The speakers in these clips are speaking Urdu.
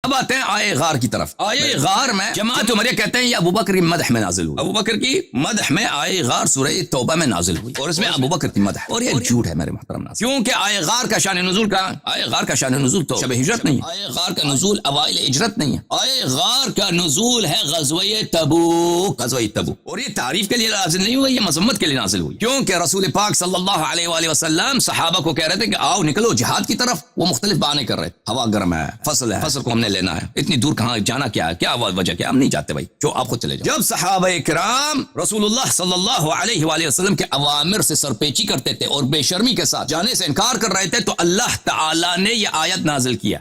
اب آتے ہیں آئے غار کی طرف. آئے غار میں جماعت عمریہ کہتے ہیں یہ ابو بکر کی مدح میں نازل ہوئی. ابو بکر کی مدح میں آئے غار سورہ توبہ میں نازل ہوئی اور اس میں ابو بکر کی مدح. اور یہ جھوٹ ہے میرے محترم ناظرین, کیونکہ آئے غار کا شان نزول کا آئے غار کا شان نزول تو شب ہجرت نہیں ہے. آئے غار کا نزول اوائل ہجرت نہیں ہے. آئے غار کا نزول ہے غزوہ تبوک. غزوہ تبوک. اور یہ تعریف کے لیے نازل نہیں ہوئی, یہ مذمت کے لیے نازل ہوئی, کیونکہ رسول پاک صلی اللہ علیہ وآلہ وسلم صحابہ کو کہہ رہے تھے کہ آؤ نکلو جہاد کی طرف. وہ مختلف بہانے کر رہے, ہوا گرم ہے, فصل ہے, فصل کو ہم نے لینا ہے, اتنی دور کہاں جانا, کیا وجہ, کیا ہم نہیں جاتے بھائی, جو آپ خود چلے جاؤ. جب صحابہ کرام رسول اللہ صلی اللہ علیہ وآلہ وسلم کے اوامر سے سرپیچی کرتے تھے اور بے شرمی کے ساتھ جانے سے انکار کر رہے تھے, تو اللہ تعالی نے یہ آیت نازل کیا.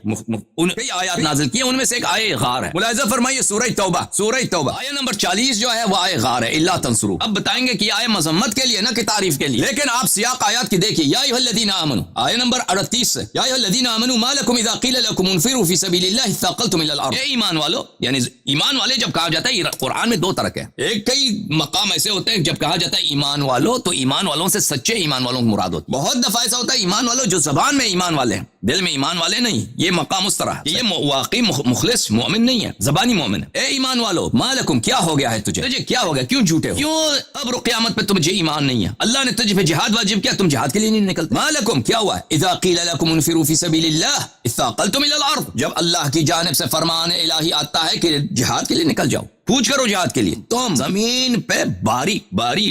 کئی آیات نازل کی, ان میں سے ایک آئے غار ہے. ملاحظہ فرمائیے سورہ توبہ, سورہ توبہ آیت نمبر 40 جو ہے وہ آئے غار ہے, الا تنصروا. اب بتائیں گے کہ آئے مذمت کے لیے نہ کہ تعریف کے لیے, لیکن آپ سیاق آیات کی دیکھیے. یا ایھا الذین آمنوا آیت نمبر 38 سے, یا ایھا الذین آمنوا ما لکم اذا قیل لکم انفروا فی سبیل اللہ ثاقلتم الی الارض. اے ایمان والو, یعنی ایمان والے جب کہا جاتا ہے, قرآن میں دو طرح کے ہیں. ایک کئی مقام ایسے ہوتے ہیں جب کہا جاتا ہے ایمان والو تو ایمان والوں سے سچے ایمان والوں کو مراد ہوتی ہے. بہت دفعہ ایسا ہوتا ہے ایمان والو جو زبان میں ایمان والے ہیں, دل میں ایمان والے نہیں. یہ مقام اس طرح ہے, یہ واقعی مخلص مومن نہیں ہے, زبانی مومن ہے. اے ایمان والو ما لکم, کیا ہو گیا ہے تجھے, کیا ہو گیا, کیوں جھوٹے ہو, کیوں اب قیامت پہ تجھے ایمان نہیں ہے, اللہ نے تجھے پہ جہاد واجب کیا, تم جہاد کے لیے نہیں نکلتے. ما لکم, کیا ہوا, اذا قیل لکم انفروا فی سبیل اللہ اثاقلتم الی الارض, جب اللہ کی جانب سے فرمان الہی آتا ہے کہ جہاد کے لیے نکل جاؤ, کوچ کرو جہاد کے لیے, تم زمین پہ باری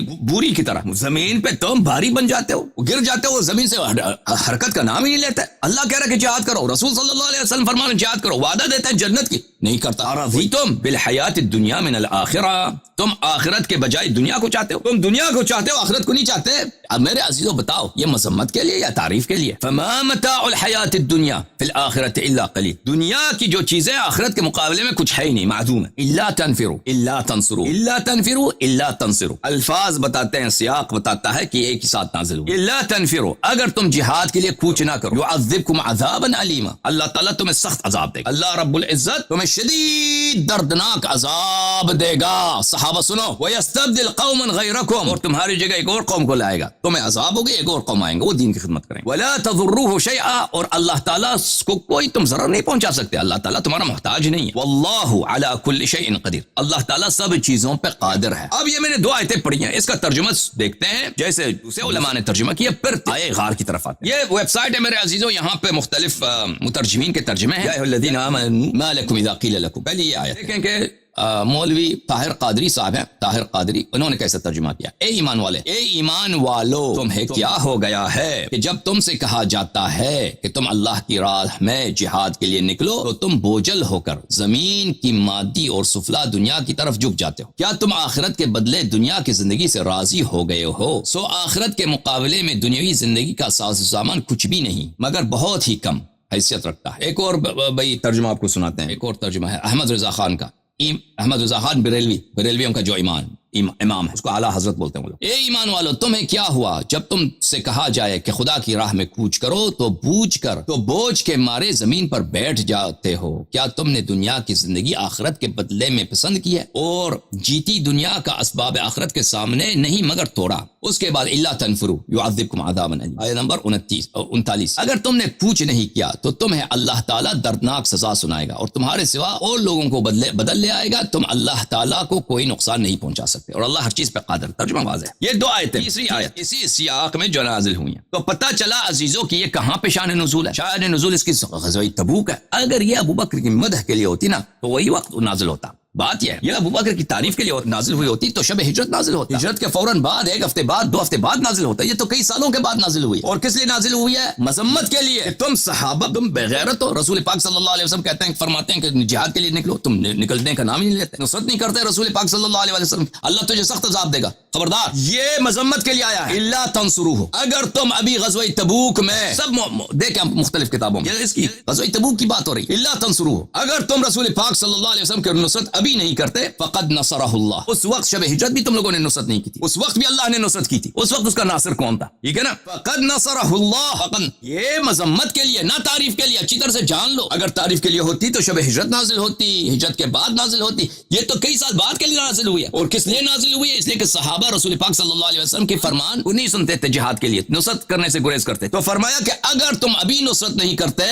بوری کی طرح زمین پہ تم بھاری بن جاتے ہو, گر جاتے ہو, زمین سے حرکت کا نام ہی نہیں لیتے. اللہ کہہ رہا کہ جہاد کرو, رسول صلی اللہ علیہ وسلم فرمانے جہاد کرو, وعدہ دیتا ہے جنت کی, نہیں کرتا. رضیتم بالحیات الدنیا من الآخرہ, تم آخرت کے بجائے دنیا کو چاہتے ہو, تم دنیا کو چاہتے ہو, آخرت کو نہیں چاہتے. اب میرے عزیزو بتاؤ, یہ مذمت کے لیے یا تعریف کے لیے؟ فما متاع الحیات الدنیا فی الآخرۃ الا قلیل, دنیا کی جو چیزیں آخرت کے مقابلے میں کچھ ہے ہی نہیں, معدوم ہے. الا تنفروا الا تنصروا, الا تنفروا الا تنصروا, الفاظ بتاتے ہیں, سیاق بتاتا ہے کہ ایک ہی ساتھ نازل ہوا. الا تنفروا, اگر تم جہاد کے لیے کوچ نہ کرو, يعذبکم عذابا علیما, اللہ تعالیٰ تمہیں سخت عذاب دے گا. اللہ رب العزت تمہیں شدید دردناک عذاب دے گا. صحابہ سنو, وَيَسْتَبْدِلْ قَوْمًا غَيْرَكُمْ, اور تمہاری جگہ ایک اور قوم کو لائے گا, تمہیں عذاب ہوگی, ایک اور قوم آئیں گے, وہ دین کی خدمت کریں گے. وَلَا تَضُرُّوهُ شَيْئًا, اور اللہ تعالیٰ کو کوئی تم ضرر نہیں پہنچا سکتے, اللہ تعالیٰ تمہارا محتاج نہیں ہے. وَاللَّهُ عَلَى كُلِّ شَيْءٍ قَدِيرٌ, اللہ تعالیٰ سب چیزوں پہ قادر ہے. اب یہ میں نے دو آیتیں پڑھی ہیں, اس کا ترجمہ دیکھتے ہیں جیسے دوسرے علماء نے ترجمہ کیا, پھر آئے غار کی طرف آتے ہیں. یہ ویب سائٹ ہے میرے عزیزوں, یہاں پہ مختلف مترجمین کے ترجمے ہیں. یا ایھا الذین آمنوا ما لکم اذا قیل لکم, پہلی یہ آیت دیکھیں کہ مولوی طاہر قادری صاحب ہیں, طاہر قادری, انہوں نے کیسے ترجمہ کیا. اے ایمان والے, اے ایمان والو, تمہیں کیا ہو گیا ہے کہ جب تم سے کہا جاتا ہے کہ تم اللہ کی راہ میں جہاد کے لیے نکلو تو تم بوجھل ہو کر زمین کی مادی اور سفلا دنیا کی طرف جھک جاتے ہو. کیا تم آخرت کے بدلے دنیا کی زندگی سے راضی ہو گئے ہو؟ سو آخرت کے مقابلے میں دنیاوی زندگی کا ساز و سامان کچھ بھی نہیں مگر بہت ہی کم حیثیت رکھتا ہے. ایک اور بھائی ترجمہ آپ کو سناتے ہیں, ایک اور ترجمہ ہے احمد رضا خان کا. احمد رضا خان بریلوی ان کا جو امام ہے, اس کو اعلیٰ حضرت بولتے ہیں وہ لوگ. اے ایمان والو, تمہیں کیا ہوا جب تم سے کہا جائے کہ خدا کی راہ میں کوچ کرو تو بوجھ کے مارے زمین پر بیٹھ جاتے ہو. کیا تم نے دنیا کی زندگی آخرت کے بدلے میں پسند کی ہے اور جیتی دنیا کا اسباب آخرت کے سامنے نہیں مگر توڑا. اس کے بعد الا تنفروا يعذبكم عذابا اليما, آیت نمبر 39. اگر تم نے کوچ نہیں کیا تو تمہیں اللہ تعالیٰ دردناک سزا سنائے گا اور تمہارے سوا اور لوگوں کو بدل لے آئے گا. تم اللہ تعالیٰ کو کوئی نقصان نہیں پہنچا سکتے اور اللہ ہر چیز پہ قادر. ترجمہ واضح ہے. یہ دو آیتیں تیسری آیت اسی سیاق میں جو نازل ہوئی ہیں. تو پتہ چلا عزیزوں کہ یہ کہاں پہ شان نزول ہے. شان نزول اس کی غزوہ تبوک ہے. اگر یہ ابو بکر کی مدح کے لیے ہوتی نا تو وہی وقت نازل ہوتا. بات یہ ہے, یہ ابو بکر کی تعریف کے لیے نازل ہوئی ہوتی تو شب ہجرت نازل ہوتا. ہجرت کے فوراً بعد, ایک ہفتے بعد, 2 ہفتے بعد نازل ہوتا. یہ تو کئی سالوں کے بعد نازل ہوئی. اور کس لیے نازل ہوئی ہے؟ مذمت کے لیے. تم صحابہ تم بغیرت ہو. رسول پاک صلی اللہ علیہ وسلم کہتے ہیں, فرماتے ہیں کہ جہاد کے لیے نکلو, تم نکلنے کا نام ہی نہیں لیتے, نصرت نہیں کرتے رسول پاک صلی اللہ علیہ وسلم. اللہ تجھے سخت عذاب دے گا, خبردار. یہ مذمت کے لیے آیا ہے. الا تنصروہ, اگر تم ابھی غزوہ تبوک میں سب دیکھیں مختلف کتابوں میں اس کی غزوہ تبوک کی بات ہو رہی. الا تنصروہ, اگر تم رسول پاک صلی اللہ علیہ وسلم کی نصرت ابھی نہیں کرتے, فقد نصرہ اللہ, اس وقت شب ہجرت بھی تم لوگوں نے نصرت نہیں کی تھی, اس وقت بھی اللہ نے نصرت کی تھی. اس وقت اس کا ناصر کون تھا؟ ٹھیک ہے نا. فقد نصرہ اللہ, یہ مذمت کے لیے نہ تعریف کے لیے. اچھی طرح سے جان لو, اگر تعریف کے لیے ہوتی تو شب ہجرت نازل ہوتی, ہجرت کے بعد نازل ہوتی. یہ تو کئی سال بعد کے لیے نازل ہوئی ہے. اور کس لیے نازل ہوئی ہے؟ اس لیے کہ صحابہ صحابہ رسول پاک صلی اللہ علیہ وسلم کے فرمان کو نہیں سنتے تھے جہاد کے لیے، نصرت کرنے سے گریز کرتے، تو فرمایا کہ اگر تم ابھی نصرت نہیں کرتے،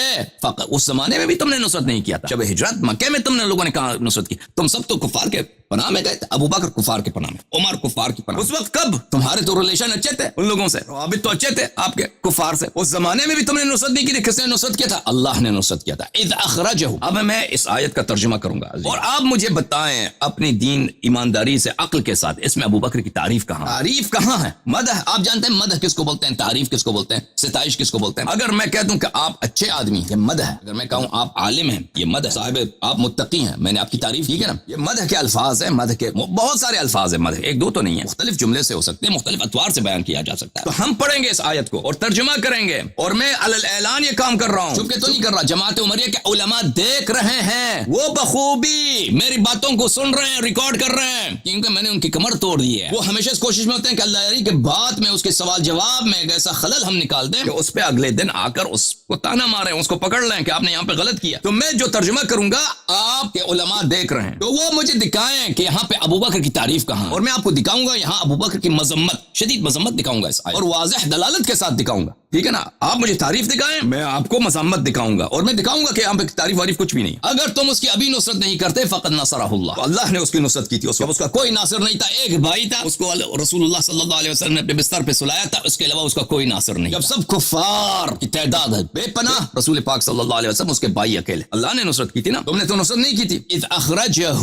فقط اس زمانے میں بھی تم نے نصرت نہیں کیا تھا، جب ہجرت مکہ میں تم نے لوگوں نے کہا نصرت کی، تم سب تو کفار کے پناہ میں گئے تھے، ابو بکر کفار کے پناہ میں، عمر کفار کی پناہ، اس وقت کب تمہارے تو ریلیشن اچھے تھے ان لوگوں سے، روابط تو اچھے تھے آپ کے کفار سے، اس زمانے میں بھی تم نے نصرت نہیں کی تھی، کس نے نصرت کیا تھا؟ اللہ نے نصرت کیا تھا، اذ اخرجہ۔ اب میں اس آیت کا ترجمہ کروں گا اور آپ مجھے بتائیں اپنی دین ایمانداری سے عقل کے ساتھ، اس میں ابو بکر کی تعریف کہاں؟ تعریف کہاں ہے؟ مدح، آپ جانتے ہیں مدح کس کو بولتے ہیں، تعریف کس کو بولتے ہیں، ستائش کس کو بولتے ہیں؟ اگر میں کہہ دوں کہ آپ اچھے آدمی، یہ مدح ہے، اگر میں کہوں آپ عالم ہیں، یہ مدح، صاحب آپ متقی ہیں، میں نے آپ کی تعریف کی ہے نا، یہ مدح کے الفاظ ہیں، مدح کے بہت سارے الفاظ ہیں، مدح ایک دو تو نہیں ہے، مختلف جملے سے ہو سکتے ہیں، مختلف اطوار سے بیان کیا جا سکتا ہے، تو ہم پڑھیں گے اس آیت کو اور ترجمہ کریں گے، اور میں علی الاعلان یہ کام کر رہا ہوں، چونکہ تو نہیں کر رہا، جماعت عمریہ کے علماء دیکھ رہے ہیں، وہ بخوبی میری باتوں کو سن رہے ہیں، ریکارڈ کر رہے ہیں، کیونکہ میں نے ان کی کمر توڑ دی ہے، وہ ہمیشہ اس کوشش میں ہوتے ہیں کہ اللہ علی کے بات میں، اس کے سوال جواب میں ایک ایسا خلل ہم نکال دیں کہ اس پہ اگلے دن آ کر اس کو تانا مارے، اس کو پکڑ لیں کہ آپ نے یہاں پہ غلط کیا، تو میں جو ترجمہ کروں گا آپ کے علماء دیکھ رہے ہیں، تو وہ مجھے دکھائیں کہ یہاں پہ ابو بکر کی تعریف کہاں، اور میں آپ کو دکھاؤں گا یہاں ابو بکر کی مذمت، شدید مذمت دکھاؤں گا اس آیت، اور واضح دلالت کے ساتھ دکھاؤں گا، ٹھیک ہے نا، آپ مجھے تعریف دکھائیں، میں آپ کو مذمت دکھاؤں گا، اور میں دکھاؤں گا کہ یہاں پہ تعریف واریف کچھ بھی نہیں، اگر تم اس کی ابھی نصرت نہیں کرتے فقط نصرہ اللہ، اللہ نے اس کی نصرت کی تھی، اس کا کوئی ناصر نہیں تھا، ایک بھائی تھا، اس کو رسول اللہ صلی اللہ علیہ وسلم نے اپنے بستر پہ سلایا تھا، اس کے علاوہ اس کا کوئی ناصر نہیں، جب سب کفار کی تعداد ہے بے پناہ، رسول پاک صلی اللہ علیہ وسلم اس کے بھائی اکیلے، اللہ نے نصرت کی تھی نا، تم نے تو نصرت نہیں کی تھی، اذ اخرجہ،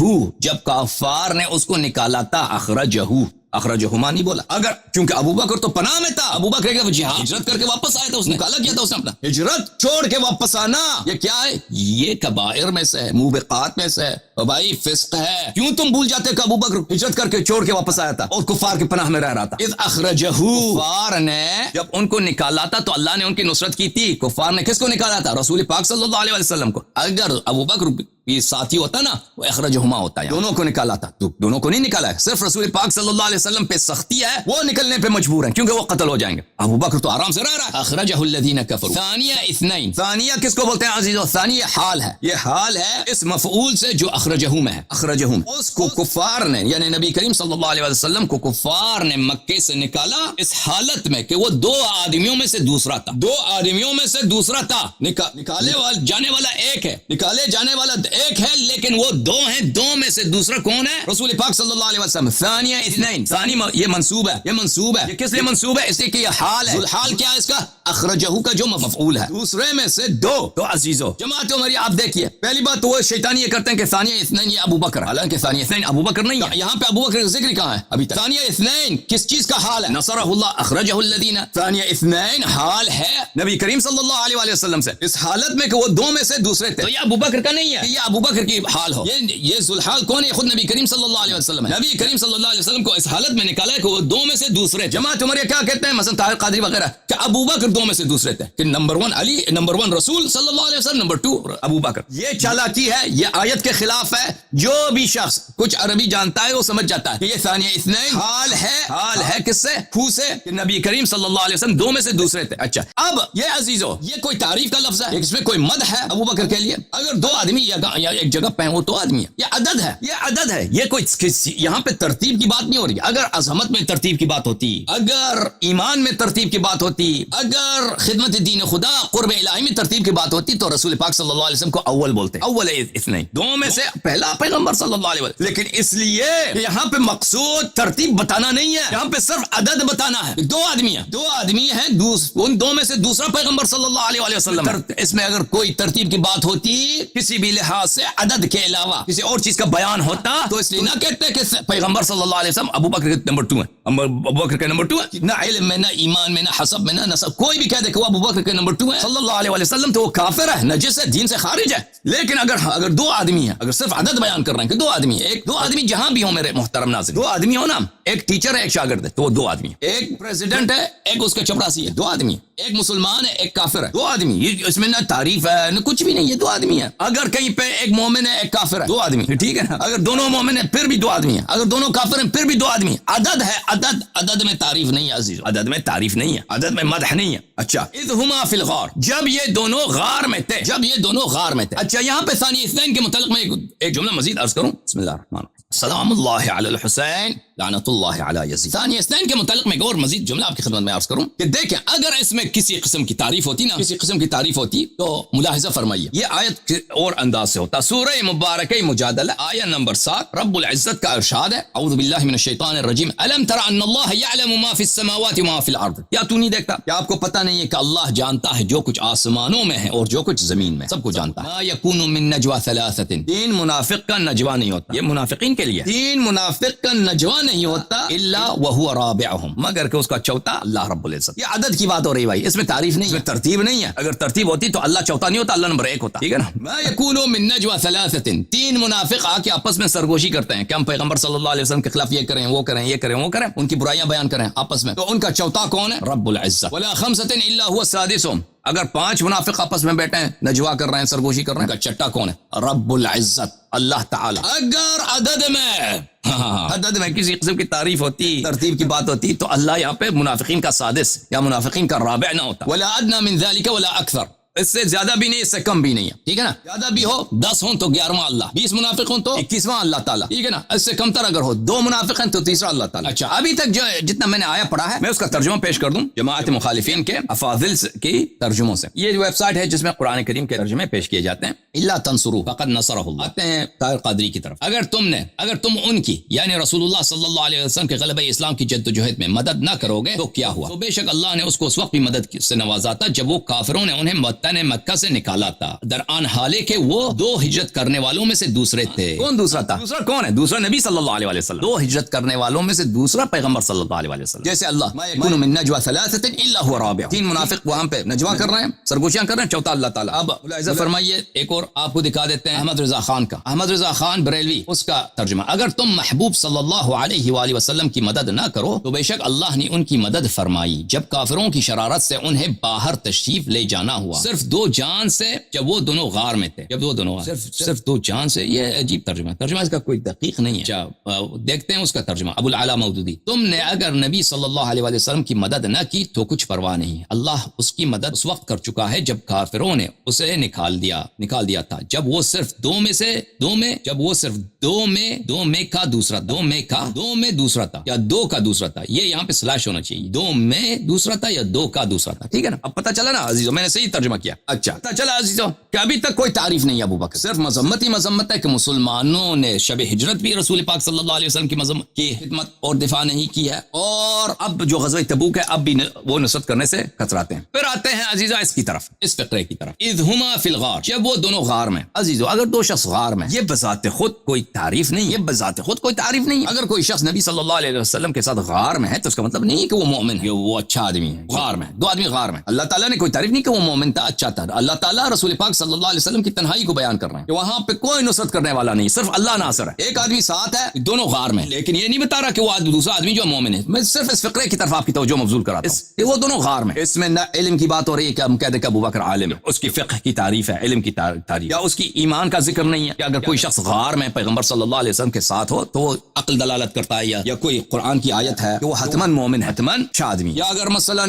جب کفار نے اس کو نکالا تھا، اخرجہ، اخرجہما نہیں بولا، اگر چونکہ ابو بکر تو پناہ میں تھا، ابو بکر کے جہاد ہجرت کر کے واپس آیا تھا، اس نے نکالا کیا تھا اس نے اپنا، ہجرت چھوڑ کے واپس آنا یہ کیا ہے؟ یہ کبائر میں سے ہے، موبقات میں سے ہے، اور بھائی فسق ہے، کیوں تم بھول جاتے کہ ابو بکر ہجرت کر کے چھوڑ کے واپس آیا تھا اور کفار کے پناہ میں رہ رہا تھا، اذ اخرجہ، کفار نے جب ان کو نکالا تھا تو اللہ نے ان کی نصرت کی تھی، کفار نے کس کو نکالا تھا؟ رسول پاک صلی اللہ علیہ وسلم کو، اگر ابو بکر یہ ساتھی ہوتا نا، وہ اخرجہما ہوتا ہے، دونوں کو نکالا تھا، تو دونوں کو نہیں نکالا ہے، صرف رسول پاک صلی اللہ علیہ وسلم پہ سختی ہے، وہ نکلنے پہ مجبور ہیں کیونکہ وہ قتل ہو جائیں گے، ابو بکر تو آرام سے رہ رہا ہے، اخرجہ الذین کفروا، ثانیہ اثنین، ثانیہ کس کو بولتے ہیں عزیزو؟ ثانیہ حال ہے، یہ حال ہے اس مفعول سے جو اخرجہم ہے، اخرجہم، اس کو کفار نے یعنی نبی کریم صلی اللہ علیہ وسلم کو کفار نے مکے سے نکالا اس حالت میں کہ وہ دو آدمیوں میں سے دوسرا تھا، دو آدمیوں میں سے دوسرا تھا، نکالے جانے والا ایک ہے، نکالے جانے والا ایک ہے، لیکن وہ دو ہیں، دو میں سے دوسرا کون ہے؟ رسول پاک صلی اللہ علیہ وسلم، ثانیہ اثنین، ثانی یہ منصوب ہے، یہ منصوب ہے، یہ کس لیے منصوب ہے؟ اس لیے کہ یہ حال ہے، الحال کیا ہے اس کا؟ اخرجہ کا جو مفعول ہے، دوسرے میں سے دو، تو عزیزو جماعت عمریہ آپ دیکھیے، پہلی بات تو وہ شیطان یہ کرتے ہیں کہ ثانیہ اثنین یہ ابو بکر، حالانکہ ثانیہ اثنین ابو بکر نہیں ہے، یہاں پہ ابو بکر کا ذکر کہاں ہے ابھی تک؟ ثانیہ اثنین کس چیز کا حال ہے؟ نصرہ اللہ، اخرجہ الذین، ثانیہ اثنین حال ہے نبی کریم صلی اللہ علیہ وسلم سے اس حالت میں کہ وہ دو میں سے دوسرے تھے، تو یہ ابو بکر کا نہیں ہے، یہ ابو بکر کی حال ہو، یہ ذوالحال کون ہے؟ خود نبی کریم صلی اللہ علیہ وسلم ہے، نبی کریم صلی اللہ علیہ وسلم کو اس حالت میں نکالا ہے کہ وہ دو میں سے دوسرے، جماعت عمریہ کیا کہتے ہیں مثلا طاہر قادری وغیرہ کہ ابو بکر دو میں سے دوسرے تھے، کہ نمبر 1 علی، نمبر 1 رسول صلی اللہ علیہ وسلم، نمبر 2 ابو بکر، یہ چالاکی ہے، یہ آیت کے خلاف ہے، جو بھی شخص کچھ عربی جانتا ہے وہ سمجھ جاتا ہے کہ یہ ثانیہ اثنین حال ہے کس سے؟ خو سے، کہ نبی کریم صلی اللہ علیہ وسلم دو میں سے دوسرے تھے، اچھا اب یہ عزیزو یہ کوئی تعریف کا لفظ ہے، اس میں کوئی مدح ہے ابو بکر کے لیے؟ اگر دو آدمی یا ایک جگہ پہ وہ دو آدمی ہے، یہ عدد ہے، یہ عدد ہے، یہ کوئی یہاں پہ ترتیب کی بات نہیں ہو رہی، اگر عظمت میں ترتیب کی بات ہوتی، اگر ایمان میں ترتیب کی بات ہوتی، اگر خدمت دین خدا قرب الہی میں ترتیب کی بات ہوتی تو رسول پاک صلی اللہ علیہ وسلم کو اول بولتے، اول اثنین، دو میں سے پہلا پیغمبر صلی اللہ علیہ وسلم، لیکن اس لیے یہاں پہ مقصود ترتیب بتانا نہیں ہے، یہاں پہ صرف عدد بتانا ہے، دو آدمی ہیں، ان دو میں سے دوسرا پیغمبر صلی اللہ علیہ وسلم، اس میں اگر کوئی ترتیب کی بات ہوتی کسی بھی لحاظ سے عدد کے علاوہ کسی اور چیز کا بیان ہوتا تو اس لیے نہ کہتے کہ پیغمبر صلی اللہ علیہ وسلم ابو بکر کے نمبر 2 ہیں، ابو بکر کے نمبر 2 ہیں، نہ علم میں، نہ ایمان میں، نہ حسب میں، نہ نسب، کوئی بھی کہہ دے کہ وہ ابو بکر کے نمبر 2 ہیں صلی اللہ علیہ وسلم تو وہ کافر ہے، نجس ہے، دین سے خارج ہے، لیکن اگر دو آدمی ہیں، اگر صرف عدد بیان کر رہے ہیں کہ دو آدمی ہیں، دو آدمی جہاں بھی ہوں میرے محترم ناظرین، دو آدمی ہو نا، ایک ٹیچر ہے ایک شاگرد ہے تو وہ دو آدمی ہیں، ایک پریزیڈنٹ ہے ایک اس کا چپراسی ہے، دو آدمی ہیں، ایک مسلمان ہے ایک کافر ہے، دو آدمی، اس میں نہ تعریف ہے نہ کچھ بھی نہیں، یہ دو آدمی ہیں، اگر کہیں پہ ایک مومن ہے ایک کافر ہے، دو آدمی، ٹھیک ہے نا، اگر دونوں مومن ہیں پھر بھی دو آدمی ہیں، اگر دونوں کافر ہیں پھر بھی دو آدمی ہیں، عدد ہے، عدد میں تعریف نہیں ہے عزیز، عدد میں تعریف نہیں ہے، عدد میں مدح نہیں ہے، اچھا اذ ہما فی الغار، جب یہ دونوں غار میں تھے، اچھا یہاں پہ ثانی اثنین کے متعلق میں ایک جملہ مزید عرض کروں، بسم اللہ الرحمن الرحیم، سلام اللہ علی الحسین لعنت اللہ علی یزید. ثانی اثنین کے متعلق میں ایک اور مزید جملہ آپ کی خدمت میں عرض کروں کہ دیکھیں اگر اس میں کسی قسم کی تعریف ہوتی نا، کسی قسم کی تعریف ہوتی تو ملاحظہ فرمائیے یہ آیت اور انداز سے ہوتا. سورہ مبارکہ مجادلہ آیہ نمبر 7 رب العزت کا ارشاد ہے اعوذ باللہ من الشیطان الرجیم الم تر ان اللہ یعلم ما فی السماوات و ما فی الارض. کیا تو نہیں دیکھتا، کیا آپ کو پتہ نہیں ہے کہ اللہ جانتا ہے جو کچھ آسمانوں میں ہے اور جو کچھ زمین میں، سب کو جانتا ہے. ما یکون من نجوا ثلاثۃ، تین منافق کا نجوا نہیں ہوتا، یہ منافقین کے لیے تین منافق کا نجوا نہیں ہوتا الا وهو رابعهم، مگر کہ اس کا چوتھا اللہ رب العزت. یہ عدد کی بات ہو رہی بھائی، اس میں تعریف نہیں، اس میں ترتیب نہیں ہے. اگر ترتیب ہوتی تو اللہ چوتھا نہیں ہوتا، اللہ نمبر 1 ہوتا. ٹھیک ہے نا. ما یکون من نجوا ثلاثۃ، تین منافق آ کے آپس میں سرگوشی کرتے ہیں کہ ہم پیغمبر صلی اللہ علیہ وسلم کے خلاف یہ کریں وہ کریں یہ کریں وہ کریں، ان کی برائیاں بیان کریں آپس میں، تو ان کا چوتھا کون ہے؟ رب العزت. ولا خمسۃ الا هو سادسهم، اگر 5 منافق آپس میں بیٹھے ہیں نجوا کر رہے ہیں سرگوشی کر رہے ہیں، ان کا چھٹا کون ہے؟ رب العزت اللہ تعالی. اگر عدد میں کسی قسم کی تعریف ہوتی، ترتیب کی بات ہوتی تو اللہ یہاں پہ منافقین کا سادس یا منافقین کا رابع نہ ہوتا. ولا ادنى من ذلك ولا اکثر، اس سے زیادہ بھی نہیں اس سے کم بھی نہیں ہے. ٹھیک ہے نا. زیادہ بھی ہو 10 ہوں تو 11واں اللہ، 20 منافق ہوں تو 21واں اللہ تعالیٰ. ٹھیک ہے نا. اس سے کم تر اگر ہو 2 منافق ہیں تو تیسرا اللہ تعالیٰ. اچھا ابھی تک جو جتنا میں نے آیا پڑھا ہے میں اس کا ترجمہ پیش کر دوں جماعت مخالفین کے افاضل کی ترجموں سے. یہ ویب سائٹ ہے جس میں قرآن کریم کے ترجمے پیش کیے جاتے ہیں. الا تنصروا فقد نصرہ اللہ. آتے ہیں طاہر قادری کی طرف. اگر تم ان کی یعنی رسول اللہ صلی اللہ علیہ وسلم کے غلبہ اسلام کی جد و جہد میں مدد نہ کرو گے تو کیا ہوا؟ تو بے شک اللہ نے اس کو اس وقت بھی مدد سے نوازا تھا جب وہ کافروں نے انہیں وطن مکہ سے نکالا تھا، درآن حالے کہ وہ 2 ہجرت کرنے والوں میں سے دوسرے تھے. کون دوسرا تھا؟ دوسرا کون ہے؟ دوسرا نبی صلی اللہ علیہ وسلم. 2 ہجرت کرنے والوں میں سے دوسرا پیغمبر صلی اللہ علیہ وسلم. جیسے اللہ ما یکون من نجوا ثلاثۃ الا هو رابع، 3 منافق وہاں پہ نجوا کر رہے ہیں سرگوشیاں کر رہے ہیں، چوتھا اللہ تعالیٰ. اب ملاحظہ فرمائیے ایک اور آپ کو دکھا دیتے ہیں احمد رضا خان کا، احمد رضا خان بریلوی، اس کا ترجمہ. اگر تم محبوب صلی اللہ علیہ وآلہ وسلم کی مدد نہ کرو تو بے شک اللہ نے ان کی مدد فرمائی جب کافروں کی شرارت سے انہیں باہر تشریف لے جانا ہوا، صرف 2 جان سے جب وہ دونوں غار میں تھے. جب وہ دونوں صرف 2 جان سے. یہ عجیب ترجمہ اس کا کوئی دقیق نہیں ہے. دیکھتے ہیں اس کا ترجمہ ابو العلا مودودی. تم نے اگر نبی صلی اللہ علیہ وسلم کی مدد نہ کی تو کچھ پرواہ نہیں، اللہ اس کی مدد اس وقت کر چکا ہے جب کافروں نے اسے نکال دیا تھا، جب وہ صرف 2 میں کا دوسرا تھا یا 2 کا دوسرا تھا. یہ یہاں پہ سلیش ہونا چاہیے، 2 میں دوسرا تھا یا 2 کا دوسرا تھا. ٹھیک ہے نا. اب پتہ چلا نا عزیزو، میں نے صحیح ترجمہ کیا. اچھا پتہ چلا عزیزو کہ ابھی تک کوئی تعریف نہیں ہے ابو بکر، صرف مذمت ہے کہ مسلمانوں نے شب ہجرت بھی رسول پاک صلی اللہ علیہ وسلم کی مذمت کی، خدمت اور دفاع نہیں کی ہے، اور اب جو غزوہ تبوک ہے اب بھی وہ نصرت کرنے سے کتراتے ہیں. پھر آتے ہیں عزیزو اس کی طرف، اس فقرے کی طرف. اذ ہما فی الغار، جب وہ دونوں غار میں. عزیزو اگر 2 شخص غار میں، یہ بذات خود کوئی تعریف نہیں، اگر کوئی شخص نبی صلی اللہ علیہ وسلم کے ساتھ غار میں ہے تو اس کا مطلب نہیں کہ وہ مومن ہے، وہ اچھا آدمی ہے. غار میں 2 آدمی غار میں، اللہ تعالیٰ نے کوئی تعریف نہیں کہ وہ مومن تھا، اچھا تھا. اللہ تعالیٰ رسول پاک صلی اللہ علیہ وسلم کی تنہائی کو بیان کر رہے ہیں کہ وہاں پہ کوئی نصرت کرنے والا نہیں، صرف اللہ ناصر ہے. ایک آدمی ساتھ ہے، دونوں غار میں، لیکن یہ نہیں بتا رہا کہ وہ دوسرا آدمی جو مومن ہے. میں صرف اس فقرے کی طرف آپ کی توجہ مبذول کراتا ہوں کہ وہ دونوں غار میں. اس میں نہ علم کی بات ہو رہی ہے کہ ہم کہتے ہیں کہ ابو بکر عالم ہے، اس کی فقہ کی تعریف ہے، علم کی تعریف، یا اس کی ایمان کا ذکر نہیں ہے کہ اگر کوئی شخص غار میں پیغمبر صلی اللہ علیہ وسلم کے ساتھ ہو تو وہ عقل دلالت کرتا ہے، یا کوئی قرآن کی آیت ہے کہ وہ حتمن مومن، حتمن اچھا آدمی. یا اگر مثلا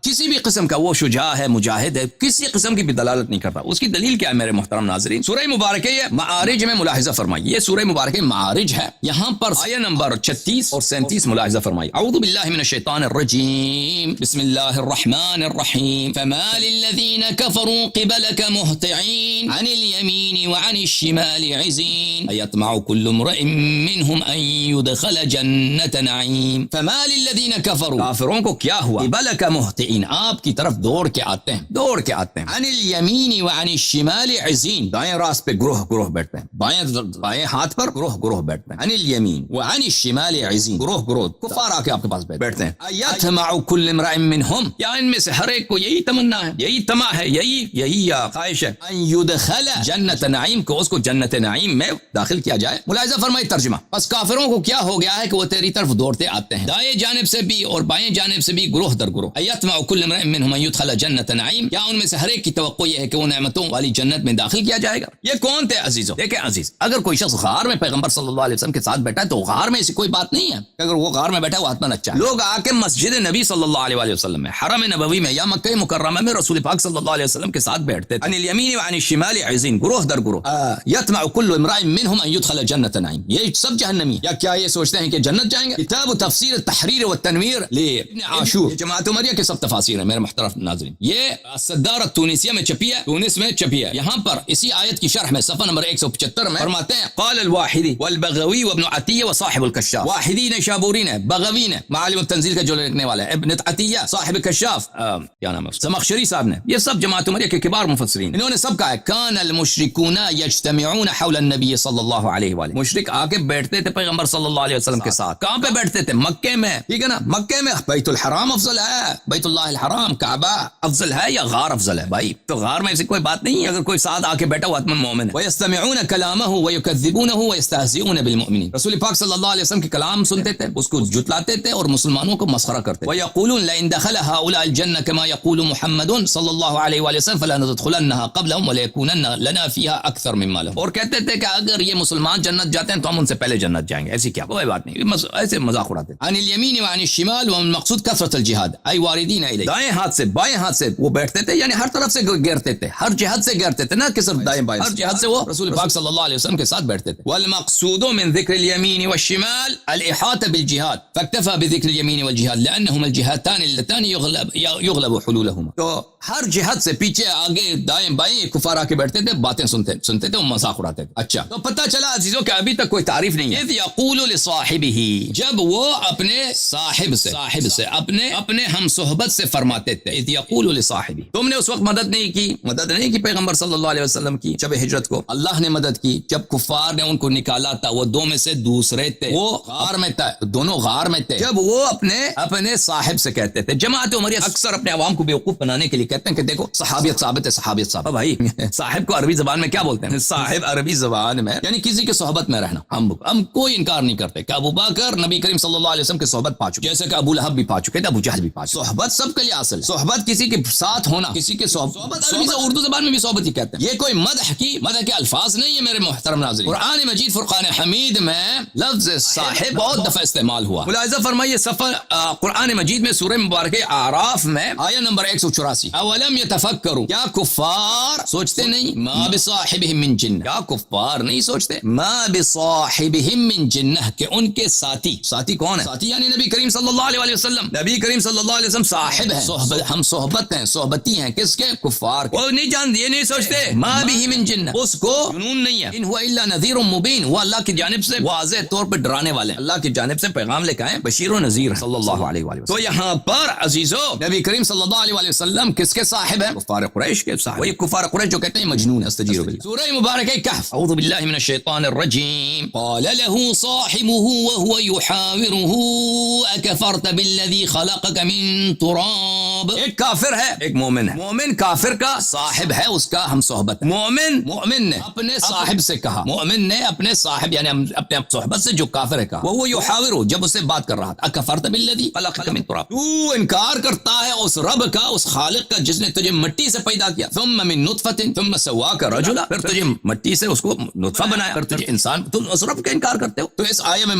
کسی بھی قسم کا وہ شجاع ہے، مجاہد ہے، کسی قسم کی بھی دلالت نہیں کرتا. اس کی دلیل کیا ہے میرے محترم ناظرین؟ سورہ مبارکہ معارج میں ملاحظہ فرمائیے. یہ سورہ مبارکہ معارج ہے، یہاں پر آیہ نمبر 36 اور 37 ملاحظہ فرمائیے. اعوذ باللہ من الشیطان الرجیم، بسم اللہ الرحمن الرحیم. فما للذین کفروا قبلک مہطعین عن الیمین وعن الشمال عزین ایطمع کل امرئ منہم ان يدخل جنت نعیم. فما للذین کفروا، کافروں کو کیا ہوا؟ قبلک مہطعین، آپ کی طرف دوڑ کے آتے ہیں. عن الیمین وعن الشمال عزین، دائیں راست پہ گروہ بیٹھتے ہیں، بائیں ہاتھ پر گروہ بیٹھتے ہیں. عن الیمین وعن الشمال عزین، گروہ کفار آ کے آپ کے پاس بیٹھتے ہیں. ایطمع کل امرئ منہم، کیا ان میں سے ہر ایک کو یہی تمنا ہے، یہی طمع ہے، یہی خواہش ہے، ان يدخل جنت نعیم، کو اس کو جنت نعیم میں داخل کیا جائے. ملاحظہ فرمائے ترجمہ. بس کافروں کو کیا ہو گیا ہے کہ وہ تیری طرف دوڑتے آتے ہیں، دائیں جانب سے بھی اور بائیں جانب سے بھی، گروہ در گروہ. ایطمع كل امرئ منهم ان يدخل جنة نعيم, کیا ان میں سے ہر ایک کی توقع یہ ہے کہ وہ نعمتوں والی جنت میں داخل کیا جائے گا؟ یہ کون تھے عزیزو؟ دیکھیں عزیز, اگر کوئی شخص غار میں پیغمبر صلی اللہ علیہ وسلم کے ساتھ بیٹھا ہے تو غار میں ایسی کوئی بات نہیں ہے کہ اگر وہ غار میں بیٹھا ہے وہ آتمن اچھا ہے. لوگ آ کے مسجد نبی صلی اللہ علیہ وسلم میں, حرم نبوی میں یا مکہ مکرمہ میں رسول پاک صلی اللہ علیہ وسلم کے ساتھ بیٹھتے تھے. عن الیمین وعن الشمال عزین, گروہ در گروہ. یطمع کل امرئ منهم ان يدخل جنة نعیم, یہ سب جہنمی. یا کیا یہ سوچتے ہیں کہ جنت جائیں گے؟ کتاب تفسیر التحریر والتنویر لابن عاشور, جماعت عمریہ کے سب تفاسیر ہیں میرے محترم ناظرین. یہ صدار التونسیہ میں چھپی ہے, تونس میں چھپی ہے. یہاں پر اسی آیت کی شرح میں صفحہ نمبر 175 میں فرماتے ہیں قال الواحدی والبغوی وابن عطیہ وصاحب الکشاف. واحدی نے شابوری نے, بغوی نے معالم التنزیل کا جو لکھنے والا ہے, ابن عطیہ صاحب کشاف, کیا نام ہے, زمخشری صاحب نے, یہ سب جماعت عمریہ کے کبار مفسرین. انہوں نے سب کہا ہے کان المشرکون یجتمعون حول النبی صلی اللہ علیہ وآلہ. مشرک آ کے بیٹھتے تھے پیغمبر صلی اللہ علیہ وسلم کے ساتھ. کہاں پہ بیٹھتے تھے؟ مکے میں, ٹھیک ہے نا. مکے میں بیت الحرام افضل ہے, بیت اللہ الحرام کعبہ افضل ہے یا غار افضل ہے؟ بھائی تو غار میں ایسی کوئی بات نہیں ہے. اگر کوئی ساتھ آ کے بیٹھا ہوا آتمن مومن ہے. وَيَسْتَمِعُونَ كَلَامَهُ وَيُكَذِّبُونَهُ وَيَسْتَهْزِئُونَ بِالْمُؤْمِنِينَ. رسول پاک صلی اللہ علیہ وسلم کے کلام سنتے تھے, اس کو جھٹلاتے تھے اور مسلمانوں کو مسخرہ کرتے. وَيَقُولُونَ لَئِن دَخَلَ هَؤُلَاءِ الْجَنَّةَ كَمَا يَقُولُ مُحَمَّدٌ صلی اللہ علیہ وآلہ وسلم فَلَنَدْخُلَنَّهَا قَبْلَهُمْ وَلَيَكُونَنَّ لَنَا فِيهَا أَكْثَرَ مِمَّا لَهُمْ. اور کہتے تھے کہ اگر یہ مسلمان جنت جاتے ہیں تو ہم ان سے پہلے جنت جائیں گے. ایسی کیا کوئی بات نہیں, ایسے مذاق اڑاتے. عن الیمین وعن الشمال والمقصود کثرت الجہاد ای واردین الیہ. دائیں ہاتھ سے بائیں ہاتھ سے وہ بیٹھتے تھے, یعنی ہر طرف سے گھیرتے تھے, ہر جہت سے گھیرتے تھے, نہ کہ صرف دائیں بائیں, ہر جہت سے وہ رسول پاک صلی اللہ علیہ وسلم کے ساتھ بیٹھتے تھے. والمقصود من ذکر الیمین والشمال الاحاطہ بالجہاد فاکتفى بذکر الیمین والجہاد لانہم الجہتان اللتان یغلب حلولہما. تو ہر جہت سے پیچھے آگے دائیں بائیں کفار آ کے بیٹھتے تھے, باتیں سنتے تھے, مذاق اڑاتے تھے. اچھا تو پتہ چلا عزیزوں کہ ابھی تک کوئی تعریف نہیں ہے. اذ یقول لصاحبہ, جب وہ اپنے صاحب سے اپنے ہم صحبت سے فرماتے تھے. اذ یقول لصاحبہ, تم نے اس وقت مدد نہیں کی پیغمبر صلی اللہ علیہ وسلم کی جب ہجرت کو. اللہ نے مدد کی جب کفار نے ان کو نکالا تھا. وہ دو میں سے دوسرے تھے, وہ غار میں تھا, دونوں غار میں تھے. جب وہ اپنے صاحب سے کہتے تھے, جماعت عمریہ اکثر اپنے عوام کو بیوقوف بنانے کے لیے کہتے ہیں کہ دیکھو صحابیت ثابت ہے, صحابیت ثابت. بھائی صاحب کو عربی زبان میں کیا بولتے ہیں؟ صاحب عربی زبان میں یعنی کسی کے صحبت میں رہنا. ہم کوئی انکار نہیں کرتے کہ ابو بکر نبی کریم صلی اللہ علیہ وسلم کے صحبت پا چکے, جیسے کہ ابو لہب بھی پا چکے تھے, ابو جہل بھی پا چکے. صحبت سب کے لیے اصل ہے. صحبت کسی کے ساتھ ہونا, کسی کے صحبت اردو زبان میں بھی صحبت ہی کہتے ہیں. یہ کوئی مدح کے الفاظ نہیں ہے میرے محترم ناظرین. قرآن مجید فرقان حمید میں لفظ صاحب بہت دفعہ استعمال ہوا. ملاحظہ فرمائیے صفحہ قرآن مجید میں سورہ مبارکہ اعراف میں آیہ نمبر 184. اولم یتفکروا, کیا کفار سوچتے نہیں؟ ما بصاحبہم من جنہ, کیا کفار نہیں سوچتے؟ ما بصاحبہم من جنہ, کہ ان کے ساتھی کون ہے؟ ساتھی یعنی نبی کریم صلی اللہ علیہ وسلم. نبی کریم صلی اللہ علیہ وسلم صاحب ہیں, ہم صحبت ہیں, صحبتی ہیں کس کے؟ کفار کے. وہ نہیں جانتے, یہ نہیں سوچتے ما بہ من جنہ, اس کو جنون نہیں ہے. ان هو الا نذیر مبین, وہ اللہ کی جانب سے واضح طور پر ڈرانے والے ہیں, اللہ کی جانب سے پیغام لے کے آئے, بشیر و نذیر صلی اللہ علیہ وسلم. تو یہاں پر عزیزو نبی کریم صلی اللہ علیہ وسلم کس کے صاحب ہیں؟ کفار قریش کے صاحب. وہی کفار قریش جو کہتے ہیں مجنون ہے. استجیروا بالله. سورہ مبارکہ کہف, اعوذ باللہ من الشیطان الرجیم. قال له صاحبه وهو يحاوره اکفرت بالذی خلقك من تراب. ایک کافر ہے, ایک مومن ہے. مومن کافر کا صاحب ہے, اس کا ہم صحبت ہے. مومن نے اپنے صاحب سے کہا, مومن نے اپنے صاحب یعنی اپنے صحبت سے جو کافر ہے کہا, وہ یحاورو, جب اسے بات کر رہا تھا, اکفرت بالذی خلقك من تراب, تو انکار کرتا ہے اس رب کا, اس خالق کا جس نے تجھے مٹی سے پیدا کیا. ثم من نطفۃ ثم سواک رجلا, پھر تجھے مٹی سے اس کو نطفہ بنایا, پھر تجھے انسان. تم اس رب کا انکار کرتے ہو. تو اس آیے میں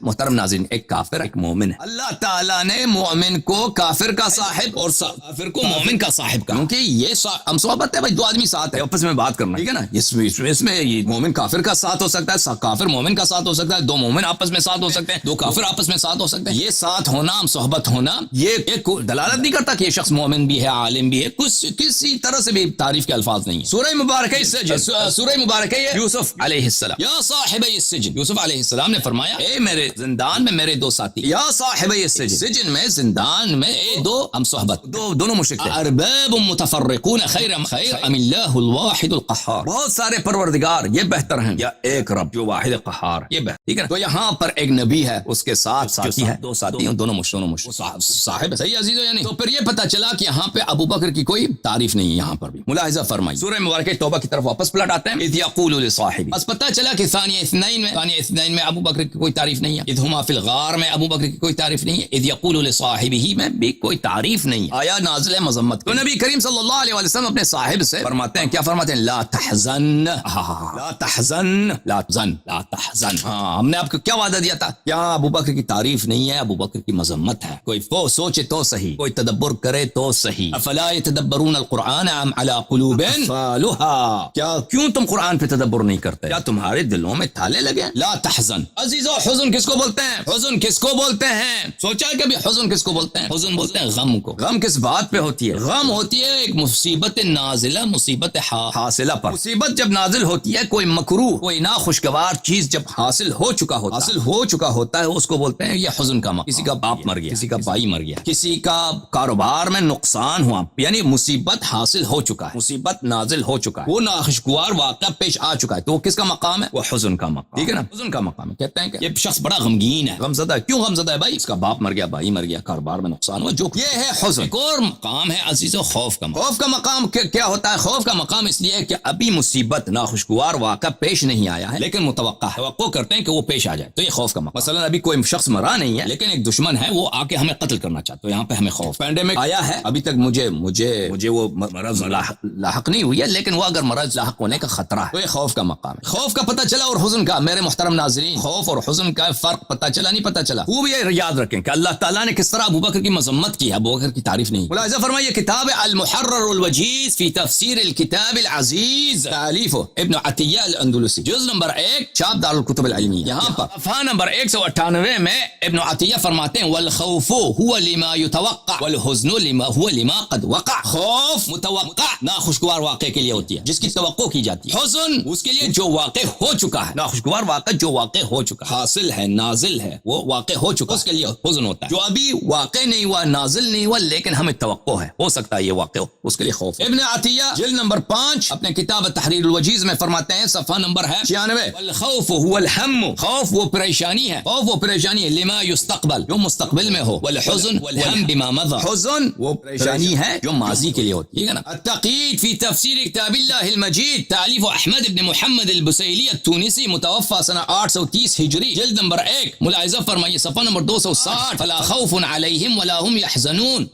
محترم ناظرین ایک کافر ایک مومن ہے. اللہ تعالیٰ نے مومن کو کافر کا صاحب اور کافر کو مومن کا صاحب کہا, کیونکہ یہ ہم صحبت ہے بھائی, دو آدمی ساتھ ہے, آپس میں بات کرنا, ٹھیک ہے نا. اس میں یہ مومن کافر کا ساتھ ہو سکتا ہے, کافر مومن کا ساتھ ہو سکتا ہے, دو مومن آپس میں ساتھ ہو سکتے ہیں, دو کافر آپس میں ساتھ ہو سکتے ہیں. یہ ساتھ ہونا, ہم صحبت ہونا, یہ ایک دلالت نہیں کرتا کہ یہ شخص مومن بھی ہے, عالم بھی ہے, کسی طرح سے بھی تعریف کے الفاظ نہیں ہے. سورہ مبارکہ سورہ مبارکہ یوسف علیہ السلام, یا صاحب السجن, یوسف علیہ السلام نے فرمایا اے میرے زندان میں میرے دو ساتھی, یا صاحب السجن, سجن میں زندان میں اے دو ہم صحبت, دونوں مشرک تھے. ارباب متفرقون خیر ام اللہ الواحد القہار, بہت سارے پروردگار یہ بہتر ہیں یا ایک رب جو واحد قہار, یہ بہتر, ٹھیک ہے. تو یہاں پر ایک نبی ہے, اس کے ساتھ ساتھی ہے, دو ساتھی ہیں, دونوں مشرک صاحب, صحیح عزیزو. یعنی تو پھر یہ پتہ چلا کہ یہاں پہ ابو بکر کی کوئی تعریف نہیں ہے یہاں پر بھی. ملاحظہ فرمائیے سورہ مبارکہ توبہ کی طرف واپس پلٹ آتے ہیں. اذ یقول لصاحبہ، بس پتہ چلا کہ ثانیہ اثنین میں ابو بکر کی کوئی تعریف نہیں ہے. اذ ہما فی الغار میں ابو بکر کی کوئی تعریف نہیں ہے. اذ یقول لصاحبہ میں بھی کوئی تعریف نہیں ہے. آیا نازل ہے مذمت. تو نبی کریم صلی اللہ علیہ وسلم اپنے صاحب سے فرماتے ہیں، کیا فرماتے ہیں؟ لا تحزن، لا تحزن، لا تحزن، لا تحزن. ہاں، ہم نے آپ کو کیا وعدہ دیا تھا؟ کیا ابو بکر کی تعریف نہیں ہے، ابو بکر کی مذمت ہے. کوئی سوچے تو صحیح، کوئی تدبر کرے تو صحیح. افلا يتدبرون القرآن ام على قلوب اقفالها، کیا کیوں تم قرآن پہ تدبر نہیں کرتے؟ کیا تمہارے دلوں میں تالے لگے؟ لا تحزن. عزیزو، حزن کس کو بولتے ہیں؟ حزن کس کو بولتے ہیں؟ سوچا ہے کبھی حزن کس کو بولتے ہیں؟ حزن بولتے ہیں غم کو. غم کس بات پہ ہوتی ہے؟ غم ہوتی ہے ایک مصیبت نازلہ، مصیبت حاصلہ پر. مصیبت جب نازل ہوتی ہے، کوئی مکروہ، کوئی ناخوشگوار چیز جب حاصل ہو چکا ہوتا ہے، اس کو بولتے ہیں یہ حزن کا موقع. کسی کا باپ مر گیا، کسی کا بھائی مر گیا، کسی کا کاروبار میں نقصان ہوا، یعنی مصیبت حاصل ہو چکا ہے، مصیبت نازل ہو چکا ہے، وہ ناخوشگوار واقعہ پیش آ چکا ہے، تو وہ کس کا مقام ہے؟ وہ حزن کا مقام. ٹھیک ہے نا، حزن کا مقام ہے. کہتے ہیں کہ یہ شخص بڑا غمگین ہے، غمزدہ ہے. کیوں غمزدہ ہے بھائی؟ اس کا باپ مر گیا، بھائی مر گیا، کاروبار میں نقصان ہوا، جو یہ ہے حزن. ایک اور مقام ہے عزیزو، خوف کا مقام. خوف کا مقام کیا ہوتا ہے؟ خوف کا مقام اس لیے کہ ابھی مصیبت ناخوشگوار واقعہ پیش نہیں آیا ہے، لیکن متوقع ہے، توقع کرتے ہیں کہ وہ پیش آ جائے، تو یہ خوف کا مقام. مثلا ابھی کوئی شخص مرا نہیں ہے، لیکن ایک دشمن ہے، وہ آ کے ہمیں قتل کرنا چاہتا ہے، یہاں پہ ہمیں خوف. پینڈیمک آیا ہے، ابھی تک مجھے وہ مرض لاحق نہیں ہوئی ہے، لیکن وہ اگر مرض لاحق ہونے کا خطرہ ہے، تو یہ خوف کا مقام ہے. خوف کا پتہ چلا اور حزن کا. میرے محترم ناظرین، خوف اور حزن کا فرق پتہ چلا نہیں پتہ چلا؟ وہ بھی یاد رکھیں کہ اللہ تعالیٰ نے کس طرح ابو بکر کی مذمت کی ہے، ابو بکر کی تعریف نہیں. ملاحظہ فرمائیے، کتاب المحرر الوجیز فی تفسیر الکتاب العزیز، تالیف ابن عطیہ الاندلسی، جز نمبر 1، چاپ دار الکتب العلمیہ. یہاں پر صفحہ نمبر 198 میں ابن عطیہ فرماتے ہیں، والخوف هو لما يتوقع والحزن هو لما قد وقع. خوف متوقع ناخوشگوار واقعے کے لیے ہوتی ہے، جس کی توقع کی جاتی ہے. حزن اس کے لیے جو واقع ہو چکا ہے، ناخوشگوار واقعہ جو واقع ہو چکا، حاصل ہے، نازل ہے، وہ واقع ہو چکا، اس کے لیے حزن ہوتا ہے. جو ابھی واقع نہیں ہوا، نازل نہیں ہوا، لیکن ہمیں توقع ہے، ہو سکتا ہے یہ واقع ہو، اس کے لیے خوف. ابن عطیہ جلد نمبر 5 اپنے کتاب تحریر الوجیز میں فرماتے ہیں، صفحہ نمبر ہے 96، والخوف هو الهم، خوف وہ پریشانی ہے، خوف وہ پریشانی ہے، لما يستقبل جو مستقبل میں ہو، والحزن والهم بما مضى، حزن وہ پریشانی ہے جو ماضی کے لیے ہوتی ہے نا. التقیید فی تفسیر کتاب اللہ المجید، تالیف احمد بن محمد البسیلی التونسی، متوفى سنہ 830 ہجری، جلد نمبر 1. ملاحظہ فرمائیے صفحہ نمبر 260، فلا خوف علیہم ولا هم يحزنون.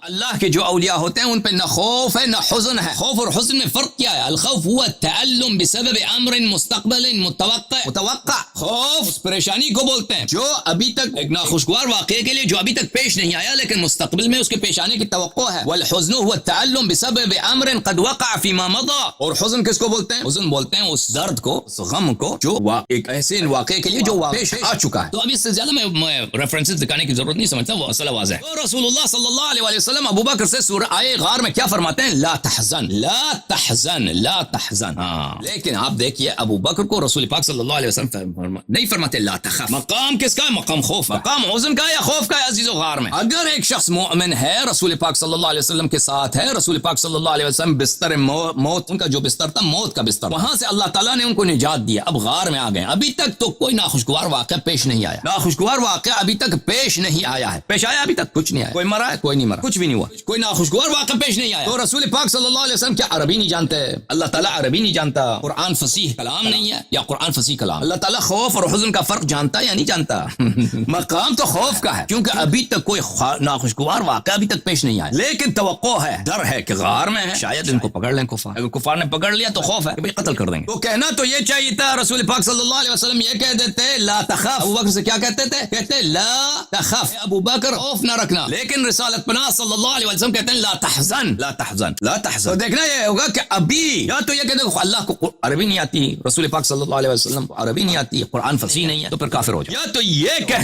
اللہ کے جو اولیاء ہوتے ہیں ان پہ نہ خوف ہے نہ حزن ہے. خوف اور حزن میں فرق کیا ہے؟ الخوف هو التألم بسبب امر مستقبل متوقع. خوف اس پریشانی کو بولتے ہیں جو ابھی تک ایک ناخوشگوار واقعے کے لیے جو ابھی تک پیش نہیں آیا، لیکن مستقبل میں اس کے پیش آنے کی توقع ہے. والحزن هو التألم بسبب امر قد وقع فيما مضى. اور حزن کس کو بولتے ہیں؟ حزن بولتے ہیں اس درد کو، اس غم کو جو ایک ایسے واقعے کے لیے جو پیش آ چکا ہے. تو اب اس سے زیادہ میں ریفرنسز دکھانے کی ضرورت نہیں سمجھتا، وہ اصل واضح ہے. رسول اللہ صلی اللہ علیہ وسلم ابو بکر سے سورہ آئے غار میں کیا فرماتے ہیں؟ لا تحزن، لا تحزن، لا تحزن. لیکن آپ دیکھیے ابو بکر کو رسول پاک صلی اللہ علیہ وسلم نہیں فرماتے لا تخف. مقام کس کا ہے؟ مقام خوف. مقام حزن کا یا خوف کا ہے عزیز و غار میں. اگر ایک شخص مومن ہے، رسول پاک صلی اللہ علیہ وسلم کے ساتھ ہے، رسول پاک صلی اللہ علیہ وسلم بستر موت، ان کا جو بستر تھا موت کا بستر، وہاں سے اللہ تعالیٰ نے ان کو نجات دیا، اب غار میں آ گئے. ابھی تک تو کوئی ناخوشگوار واقعہ پیش نہیں آیا، ناخوشگوار واقعہ ابھی تک پیش نہیں آیا ہے. پیش آیا ابھی تک کچھ نہیں آیا. کوئی مرا ہے؟ کوئی نہیں مرا، کچھ بھی نہیں ہوا، کوئی ناخوشگوار واقعہ پیش نہیں آیا. تو رسول پاک صلی اللہ علیہ وسلم کیا عربی نہیں جانتے؟ اللہ تعالیٰ عربی نہیں جانتا؟ قرآن فصیح کلام نہیں ہے یا قرآن فصیح کلام؟ اللہ تعالیٰ خوف اور حزن کا فرق جانتا ہے یا نہیں جانتا؟ مقام تو خوف کا ہے، کیونکہ ابھی تک کوئی ناخوشگوار واقعہ ابھی تک پیش نہیں آیا، لیکن توقع ہے، ڈر ہے کہ غار میں ہے، شاید ان کو پکڑ لیں کفار. اگر کفار نے پکڑ لیا تو خوف ہے کہ قتل کر دیں گے. تو کہنا تو یہ چاہیے تھا، رسول پاک صلی اللہ علیہ وسلم یہ کہہ دیتے لا تخف. ابو بکر سے کیا کہتے تھے؟ کہتے لا تخف، ابو بکر خوف نہ رکھنا. لیکن رسالت پناہ صلی اللہ علیہ وسلم کہتے ہیں لا تحزن، لا تحزن، لا تحزن. تو دیکھنا یہ ہوگا کہ ابھی یا تو یہ کہتے ہیں اللہ کو عربی نہیں آتی، رسول پاک صلی اللہ علیہ وسلم کو عربی نہیں آتی، قرآن فصیح نہیں ہے، تو پھر کافر ہو جائے. یا تو یہ کہہ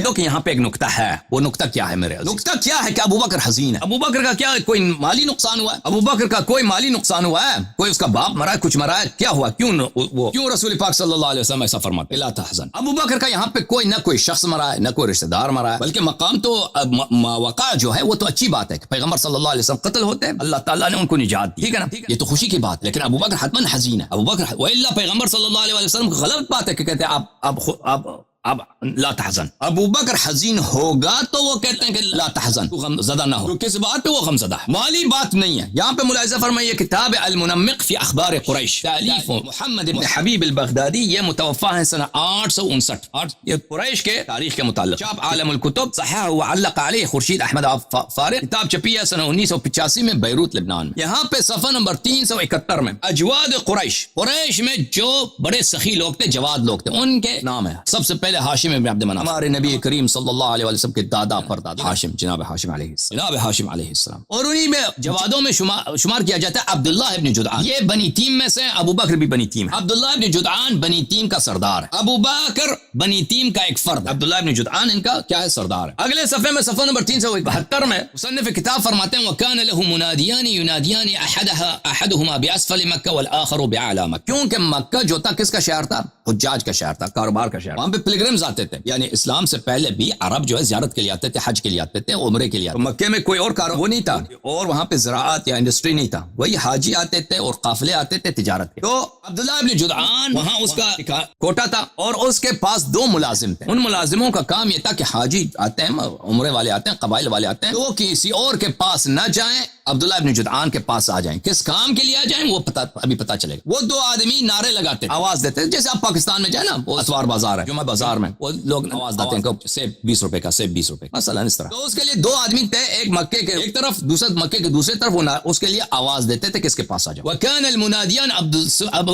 دو کہ یہاں پہ ایک نقطہ ہے. وہ نقطہ کیا ہے میرے؟ نقطہ کیا ہے کہ ابو بکر حزین ہے. ابو بکر کا کیا کوئی مالی نقصان ہوا ہے؟ ابو بکر کا کوئی مالی نقصان ہوا ہے؟ کوئی اس کا باپ مرا ہے، کچھ مرا ہے، کیا ہوا؟ کیوں رسول پاک صلی اللہ علیہ وسلم ایسا فرماتے لا تحزن؟ ابو بکر کا یہاں پہ کوئی نہ کوئی شخص مرا ہے، نہ کوئی رشتہ دار مرا ہے، بلکہ مقام تو وقع جو ہے وہ تو اچھی بات ہے کہ پیغمبر صلی اللہ علیہ وسلم قتل ہوتے ہیں، اللہ تعالیٰ نے ان کو نجات دی. ٹھیک ہے نا، یہ تو خوشی کی بات. لیکن ابو بکر حتماً حزین ہے. ابو بکر وإلا پیغمبر صلی اللہ علیہ وسلم غلط بات ہے کہ کہتے ہیں آپ اب لا تحزن، ابو بکر حزین ہوگا تو وہ کہتے ہیں کہ لا تحزن، تو غم زدہ نہ ہو، تو کس بات پہ وہ غم زدہ ہے؟ مالی بات نہیں ہے. یہاں پہ ملاحظہ فرمائیے کتاب المنمق فی اخبار قریش تالیف محمد بن حبیب البغدادی، یہ متوفا ہے سنہ 859، یہ قریش کے تاریخ کے متعلق. چاپ عالم الکتب، صححہ و علق علیہ خورشید احمد فارغ، کتاب چھپی ہے سنہ 1985 میں بیروت لبنان. یہاں پہ صفحہ نمبر 371 میں اجواد قریش، قریش میں جو بڑے سخی لوگ تھے، جواد لوگ تھے، ان کے نام ہے. سب سے پہلے ہاشم ابن عبد مناف، ہمارے نبی کریم صلی اللہ علیہ وسلم کے دادا پردادا ہاشم، جناب ہاشم علیہ السلام. اور انہی میں جوادوں میں شمار کیا جاتا ہے عبداللہ ابن جدعان. یہ بنی تیم میں سے، ابو بکر بھی بنی تیم ہے. عبداللہ ابن جدعان بنی تیم کا سردار ہے، ابو بکر بنی تیم کا ایک فرد. عبداللہ ابن جدعان ان کا کیا ہے؟ سردار ہے. اگلے صفحے میں صفحہ نمبر 372 میں مصنف کتاب فرماتے ہیں وَكَانَ لَهُ مُنَادِيَانِ يُنَادِيَانِ أَحَدُهُمَا بِأَسْفَلِ مَكَّةَ وَالْآخَرُ بِأَعْلَى مَكَّةَ. کیونکہ مکہ جو تھا کس کا شہر تھا؟ حجاج کا شہر تھا، کاروبار کا شہر. وہاں پہ پلگرمز آتے تھے، یعنی اسلام سے پہلے بھی عرب جو ہے زیارت کے لیے آتے تھے، حج کے لیے آتے تھے، عمرے کے لیے آتے تھے. مکے میں کوئی اور کاروبار نہیں تھا، اور وہاں پہ زراعت یا انڈسٹری نہیں تھا، وہی حاجی آتے تھے اور قافلے آتے تھے تجارت کے. تو عبداللہ ابن جدعان وہاں اس کا کوٹا تھا، اور اس کے پاس 2 ملازم تھے. ان ملازموں کا کام یہ تھا کہ حاجی آتے ہیں، عمرے والے آتے ہیں، قبائل والے آتے ہیں، تو کسی اور کے پاس نہ جائیں، عبداللہ ابن جدعان کے پاس آ جائیں. کس کام کے لیے آ جائیں وہ ابھی پتا چلے گا. وہ 2 آدمی نعرے لگاتے، آواز دیتے، جیسے آپ پاکستان میں جائیں نا، وہ اتوار بازار ہے، جمعہ بازار میں وہ لوگ آواز دیتے ہیں کہ سیب 20 روپے کا، سیب 20 روپے کا، مثلا اس طرح. تو اس کے لیے 2 آدمی تھے، ایک مکے کے ایک طرف، دوسرا مکے کے دوسری طرف. وہ اس کے لیے آواز دیتے تھے کس کے پاس آ جاؤ. وَكَانَ الْمُنَادِيَانِ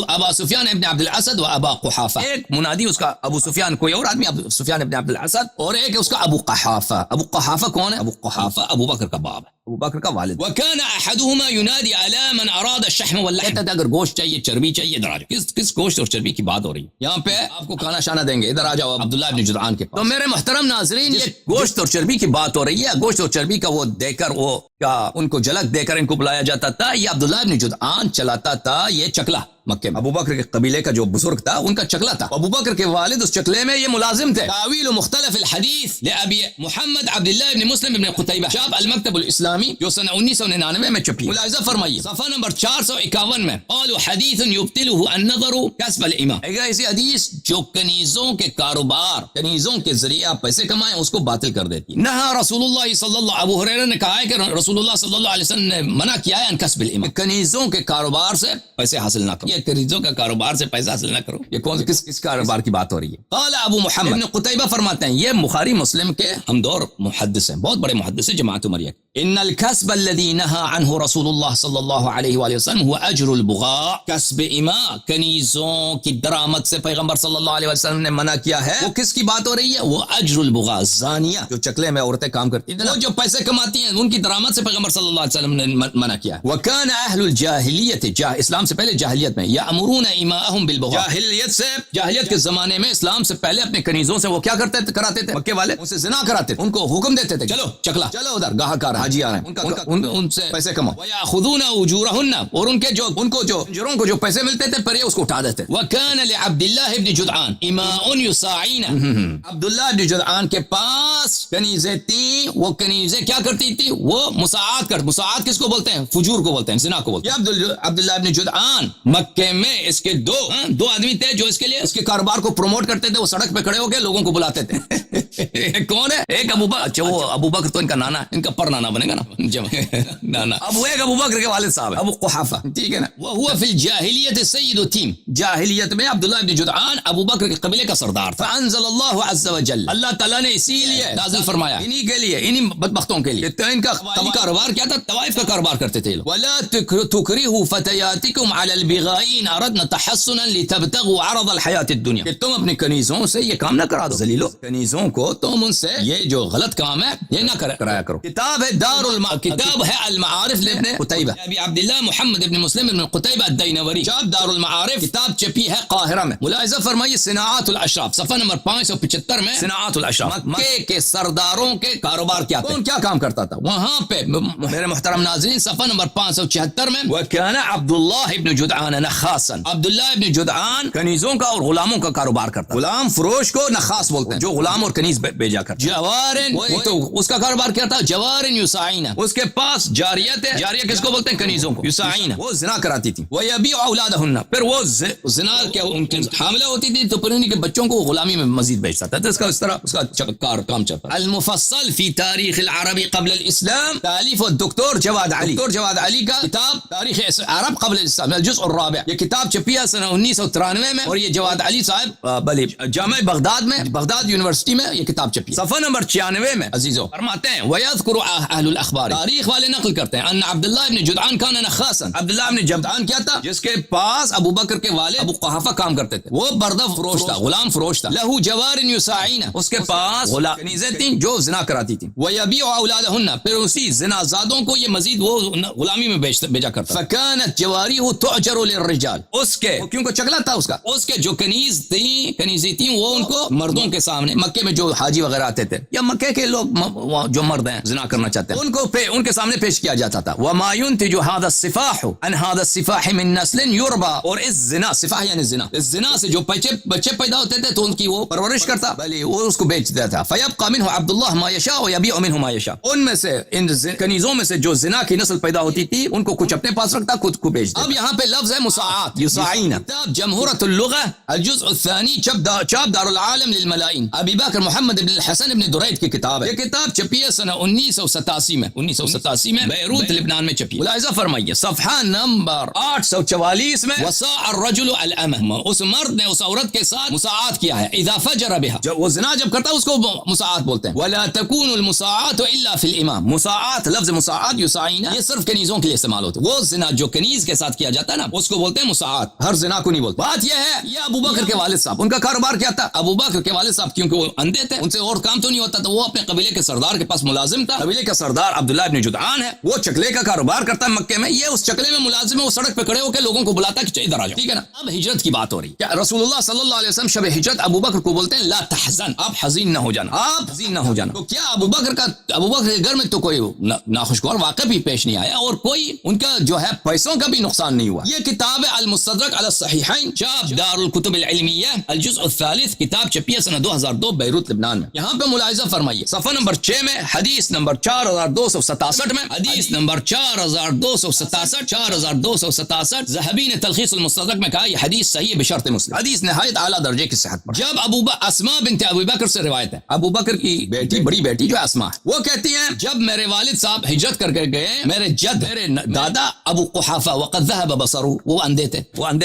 ابا سفیان ابن عبد الاسد و ابا قحافہ. ایک منادی اس کا ابو سفیان، کوئی اور آدمی ابو سفیان ابن عبد الاسد، اور ایک اس کا ابو قحافہ. ابو قحافہ کون ہے؟ ابو قحافہ ابو بکر کا باپ ہے، ابو بکر کا والد. وَكَانَ أَحَدُهُمَا يُنَادِي عَلَى مَنْ أَرَادَ الشَّحْمَ وَاللَّحْمَ. کہتا تھا اگر گوشت چاہیے، چربی چاہیے، ادھر آ جاؤ. کس گوشت اور چربی کی بات ہو رہی ہے یہاں پہ؟ آپ کو کھانا شانا دیں گے، ادھر آ جاؤ عبداللہ ابن جدعان کے پاس. تو میرے محترم ناظرین، یہ گوشت اور چربی کی بات ہو رہی ہے. گوشت اور چربی کا وہ دے کر، وہ کیا ان کو جھلک دے کر ان کو بلایا جاتا تھا. یہ عبداللہ ابن جدعان چلاتا تھا یہ چکلا. مکے میں ابو بکر کے قبیلے کا جو بزرگ تھا ان کا چکلا تھا. ابو بکر کے والد اس چکلے میں یہ ملازم تھے. تعویل مختلف الحدیث لابی محمد عبداللہ ابن مسلم ابن قتیبہ، شاب المکتب الاسلامی، جو سنہ 1999 میں چھپی. ملاحظہ فرمائیے صفحہ نمبر 451 میں، قالوا حدیث یبطلہ النظر کسب الامام. ایسی حدیث جو کنیزوں کے کاروبار، کنیزوں کے ذریعے آپ پیسے کمائیں، اس کو باطل کر دیتی ہے. نہا رسول اللہ صلی اللہ، ابو ہریرہ نے کہا ہے کہ رسول اللہ صلی اللہ علیہ وسلم نے منع کیا ہے ان کسب الامام، کنیزوں کے کاروبار سے پیسے حاصل نہ کرو. کنیزوں کا کاروبار سے پیسہ حاصل نہ کرو. یہ کون کس کاروبار کی بات ہو رہی ہے؟ قال ابو محمد ابن قتیبہ فرماتے ہیں، یہ بخاری مسلم کے ہمدور محدث ہیں، بہت بڑے محدث ہیں جماعت عمریہ. ان الكسب الذي نهى عنه رسول الله صلی اللہ علیہ وآلہ وسلم هو اجر البغاء. کسب اما، کنیزوں کی درآمد سے پیغمبر صلی اللہ علیہ وسلم نے منع کیا ہے. وہ کس کی بات ہو رہی ہے؟ وہ اجر البغاء، زانیہ، جو چکلے میں عورتیں کام کرتی ہیں، وہ جو پیسے کماتی ہیں، ان کی درآمد سے پیغمبر صلی اللہ علیہ وسلم نے منع کیا. وكان اهل الجاہلیت، اسلام سے پہلے جاہلیت میں، یامرون اماءهم بالبغاء، جاہلیت کے زمانے میں اسلام سے پہلے اپنے کنیزوں سے وہ کیا کراتے تھے؟ مکے والے ان سے زنا کراتے تھے. ان کو حکم دیتے تھے چلو چکلا، چلو ادھر گاہک آ رہا ہے، حاجی آ رہے ہیں، ان سے پیسے کماؤ. وَيَأْخُذُونَ أُجُورَهُنَّ، اور ان کو جو پیسے ملتے تھے پھر یہ اس کو اٹھا دیتے. وَكَانَ لِعَبْدِ اللَّهِ بْنِ جُدْعَانَ إِمَاءٌ يُسَاعِينَ. عبداللہ بن جدعان کے پاس کنیزیں تھیں، وہ کنیزیں کیا کرتی تھی؟ وہ مساعات کس کو بولتے ہیں؟ فجور کو بولتے ہیں، زنا کو بولتے ہیں. عبداللہ بن جدعان مکے میں اس کے دو آدمی تھے جو اس کے لیے اس کے کاروبار کو پروموٹ کرتے تھے. وہ سڑک پہ کھڑے ہو کے لوگوں کو بلاتے تھے. کون ہے؟ ایک ابو بکر. اچھا وہ ابو بکر تو ان کا نانا ہے، ان کا پر نانا بنے گا نا، نانا. اب وہ ایک ابو بکر کے والد صاحب ہے، ابو قحافہ، ٹھیک ہے نا. وہ فی الجاہلیت سید تیم، جاہلیت میں عبداللہ بن جدعان ابو بکر کے قبیلے کا سردار تھا. فانزل اللہ عز وجل، اللہ تعالیٰ نے اسی لیے نازل فرمایا انہی کے لیے، انہی بدبختوں کے لیے. ان کا کاروبار کیا تھا؟ طوائف کا کاروبار کرتے تھے. ولا تکرہوا فتياتكم على البغاء ان اردنا تحصنا لتبتغوا عرض الحیات الدنیا. کہ تم اپنی کنیزوں سے یہ کام نہ کرا دو ذلیلو، کنیزوں کو تم ان سے یہ جو غلط کام ہے یہ نہ کرایا کرو. کتاب ہے کتاب ہے المعارف لابن قتیبہ، ابی عبداللہ محمد ابن مسلم ابن قتیبہ الدینوری، چاپ دار المعارف، کتاب چھپی ہے قاہرہ میں. ملاحظہ فرمائیے صناعات الاشراف، صفحہ نمبر 575 میں صناعات الاشراف، مکے کے سرداروں کے کاروبار کیا تھے، کون کیا کام کرتا تھا وہاں پہ. میرے محترم ناظرین صفحہ نمبر 576 میں، وَكَانَ عبداللہ ابن جدعان نخاسا، عبداللہ ابن جدعان کنیزوں کا اور غلاموں کا کاروبار کرتا. غلام فروش کو نخاس بولتے ہیں، جو غلام اور کنیز بھیجا کر. جوارن تو اس کا کاروبار کیا تھا؟ جوارن یسعین، اس کے پاس جاریت ہے. جاریہ کس کو بولتے ہیں؟ کنیزوں کو. یسعین وہ زنا کراتی تھی. ویبیع اولادہن، پھر وہ زنا کے ان کے حاملہ ہوتی تھی تو پھر ان کے بچوں کو غلامی میں مزید بیچتا تھا. تو اس کا اس طرح اس کا کام چلتا. المفصل فی تاریخ العربی قبل الاسلام، تالیف الدکتور جواد علی. دکتور جواد علی کا کتاب تاریخ عرب قبل الاسلام الجزء الرابع، یہ کتاب چھپی ہے سنہ 1993 میں، اور یہ جواد علی صاحب بلی جامع بغداد میں، بغداد یونیورسٹی میں یہ کتاب چھپی ہے. صفحہ نمبر 96 میں عزیزو فرماتے ہیں وَيَذْكُرُ اہل الاخبار، تاریخ والے نقل کرتے ہیں ان عبداللہ ابن جدعان کان نخاسا، عبداللہ ابن جدعان کیا تھا؟ جس کے پاس ابو بکر کے والد ابو قحافہ کام کرتے تھے. وہ بردہ فروش تھا، غلام فروش تھا. لہو جوار یسعین، اس کے پاس کنیزیں تھیں جو زنا کراتی تھیں. وَيَبِيعُ أَوْلَادَهُنَّ، پھر اسی زنازادوں کو یہ مزید وہ غلامی میں بھیجا کرتا. فَكَانَتْ جَوَارِهُ تُعْجَرُ لِلرِّجَالِ، اس کے کیونکہ چگلا تھا اس کے جو کنیزیں تھیں وہ ان کو مردوں کے سامنے، مکے میں جو حاجی وغیرہ آتے تھے یا مکے کے لوگ جو مرد ہیں زنا کرنا چاہتے ہیں ان کے سامنے پیش کیا جاتا تھا. وَمَا يُنْتِجُ هَذَا السِّفَاحُ عَنْ هَذَا السِّفَاحِ مِنْ نَسْلٍ يُرْبَى، اور اس زنا، سفاح یعنی زنا، اس زنا سے جو بچے پیدا ہوتے تھے تو ان کی وہ پرورش کرتا، بھلے وہ اس کو بیچ دیتا تھا. فَيَبْقَى مِنْهُ عَبْدُ اللَّهِ مَا يَشَاءُ وَيَبِيعُ مِنْهُ مَا يَشَاءُ، ان میں سے ان کنیزوں میں سے جو زنا کی نسل پیدا ہوتی تھی ان کو کچھ اپنے پاس رکھتا، خود کو بیچ دیتا. اب یہاں پہ لفظ ہے مساعات، یسعین. کتاب جمہورۃ اللغہ الجزء الثانی، چاپ دار العالم للملائن، ابی بکر محمد بن الحسن بن درید کی کتاب ہے. یہ کتاب چھپی ہے سنہ 1987 میں بیروت لبنان میں چھپی. ملاحظہ فرمائیے صفحہ نمبر 844 میں وصاع الرجل الامہ، اس مرد نے اس عورت کے ساتھ مساعات کیا ہے. اذا فجر بها، جب وہ زنا جب کرتا ہے اس کو مساعات بولتے ہیں. ولا تكون المساعات الا في الامام، مساعات لفظ مساعات یسعین یہ صرف کنیزوں کے لیے استعمال ہوتا ہے. وہ زنا جو کنیز کے ساتھ کیا جاتا ہے نا اس کو بولتے ہیں مساعات، ہر زنا کو نہیں بولتے. بات یہ ہے یہ ابو بکر کے والد صاحب، ان کا کاروبار کیا تھا؟ ابو بکر کے والد صاحب کیونکہ وہ اندھے تھے، ان سے اور کام تو نہیں ہوتا، تو وہ اپنے قبیلے کے سردار کے پاس ملازم تھا. قبیلے کا سردار عبداللہ ابن جدعان ہے، وہ چکلے کا کاروبار کرتا ہے مکے میں. یہ اس چکلے میں ملازم ہے، وہ سڑک پہ کھڑے ہو کے لوگوں کو بلاتا ہے کہ ادھر آ جاؤ، ٹھیک ہے نا. اب ہجرت کی بات ہو رہی ہے. رسول اللہ صلی اللہ علیہ وسلم شب ہجرت ابو بکر کو بولتے ہیں لا تحزن، آپ حزین نہ ہو جانا، آپ حزین نہ ہو جانا. تو کیا ابو بکر کے گھر میں تو کوئی ناخوشگوار واقعہ بھی پیش نہیں آیا اور کوئی ان کا جو ہے پیسوں کا بھی نقصان نہیں ہوا. یہ کتاب ہے المستدرک علی الصحیحین، چاپ دار الکتب العلمیہ الجزء الثالث، کتاب چھپی ہے سنہ 2002 بیروت لبنان میں. یہاں پہ ملاحظہ فرمائیے صفحہ نمبر 6 میں حدیث نمبر 4267 میں، حدیث نمبر 4267 ذہبی نے تلخیص المستدرک میں کہا یہ حدیث صحیح ہے بشرط مسلم، حدیث نہایت اعلیٰ درجے کی صحت پر. جب اسماء بنت ابی بکر سے روایت ہے، ابو بکر کی بیٹی بڑی بیٹی جو اسماء ہے، وہ کہتی ہیں جب میرے والد صاحب ہجرت کر کے گئے، میرے جد میرے دادا ابو قحافہ وقد ذهب بصره، وہ اندھے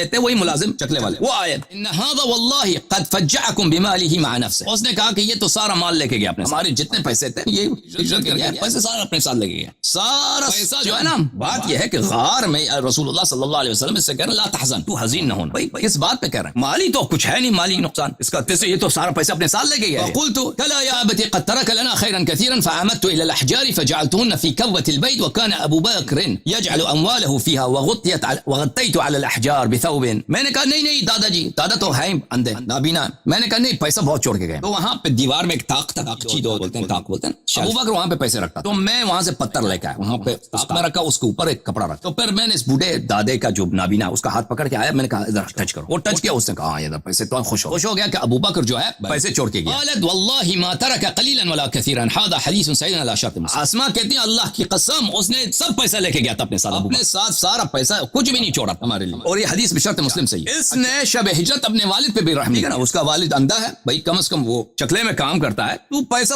تھے وہی ملازم چکلے والے، وہ آئے ان هذا والله قد فجعكم بماله مع نفسه، اس نے کہا کہ یہ تو سارا مال لے کے گیا اپنے، ہمارے جتنے پیسے تھے یہ ہجرت کر گیا، پیسے سارا اپنے ساتھ لے کے گیا، سارا پیسہ جو ہے نا. بات یہ ہے کہ غار میں رسول اللہ صلی اللہ علیہ وسلم سے کہہ رہے لا تحزن، تو حزین نہ ہونا. بھائی کس بات پہ کہہ رہے ہیں؟ مالی تو کچھ ہے نہیں، مالی نقصان اس کا، یہ تو سارا پیسہ اپنے ساتھ لے کے گیا. قلت كلا يا ابتي قد ترك لنا خيرا كثيرا فعمدت الى الاحجار فجعلتهن في كوة البيت وكان ابو بكر يجعل امواله فيها وغطيت على الاحجار بثوب. میں نے کہا نہیں دادا جی، دادا تو ہے اندھے نابینا، میں نے کہا نہیں پیسہ بہت چھوڑ کے گئے. تو وہاں پہ دیوار میں ایک طاق تھا، بولتے ہیں ابو بکر وہاں پہ پیسے رکھتا، تو میں وہاں سے پتھر لے کے آیا، وہاں پہ طاق میں رکھا، اس کے اوپر ایک کپڑا رکھا. تو پھر میں نے اس بوڑھے دادے کا جو نابینا اس کا ہاتھ پکڑ کے آیا، میں نے کہا ادھر ٹچ کرو، وہ ٹچ کیا، اس نے کہا ہاں ادھر پیسے. تو خوش ہو گیا کہ ابو بکر جو ہے پیسے چھوڑ کے گیا. قالت والله ما ترك قليلا ولا كثيرا هذا حديث سيدنا على شرط مسلم. اسماء کہتی ہیں اللہ کی قسم اس نے سب پیسہ لے کے گیا تھا اپنے ساتھ سارا پیسہ کچھ بھی نہیں چھوڑا ہمارے لیے، اور یہ حدیث بشرط مسلم سے ہے. اس نے شب ہجرت اپنے والد پہ بھی رحم نہیں کرا، اس کا والد اندھا ہے بھائی، کم از کم وہ چکلے میں کام کرتا ہے، تو پیسہ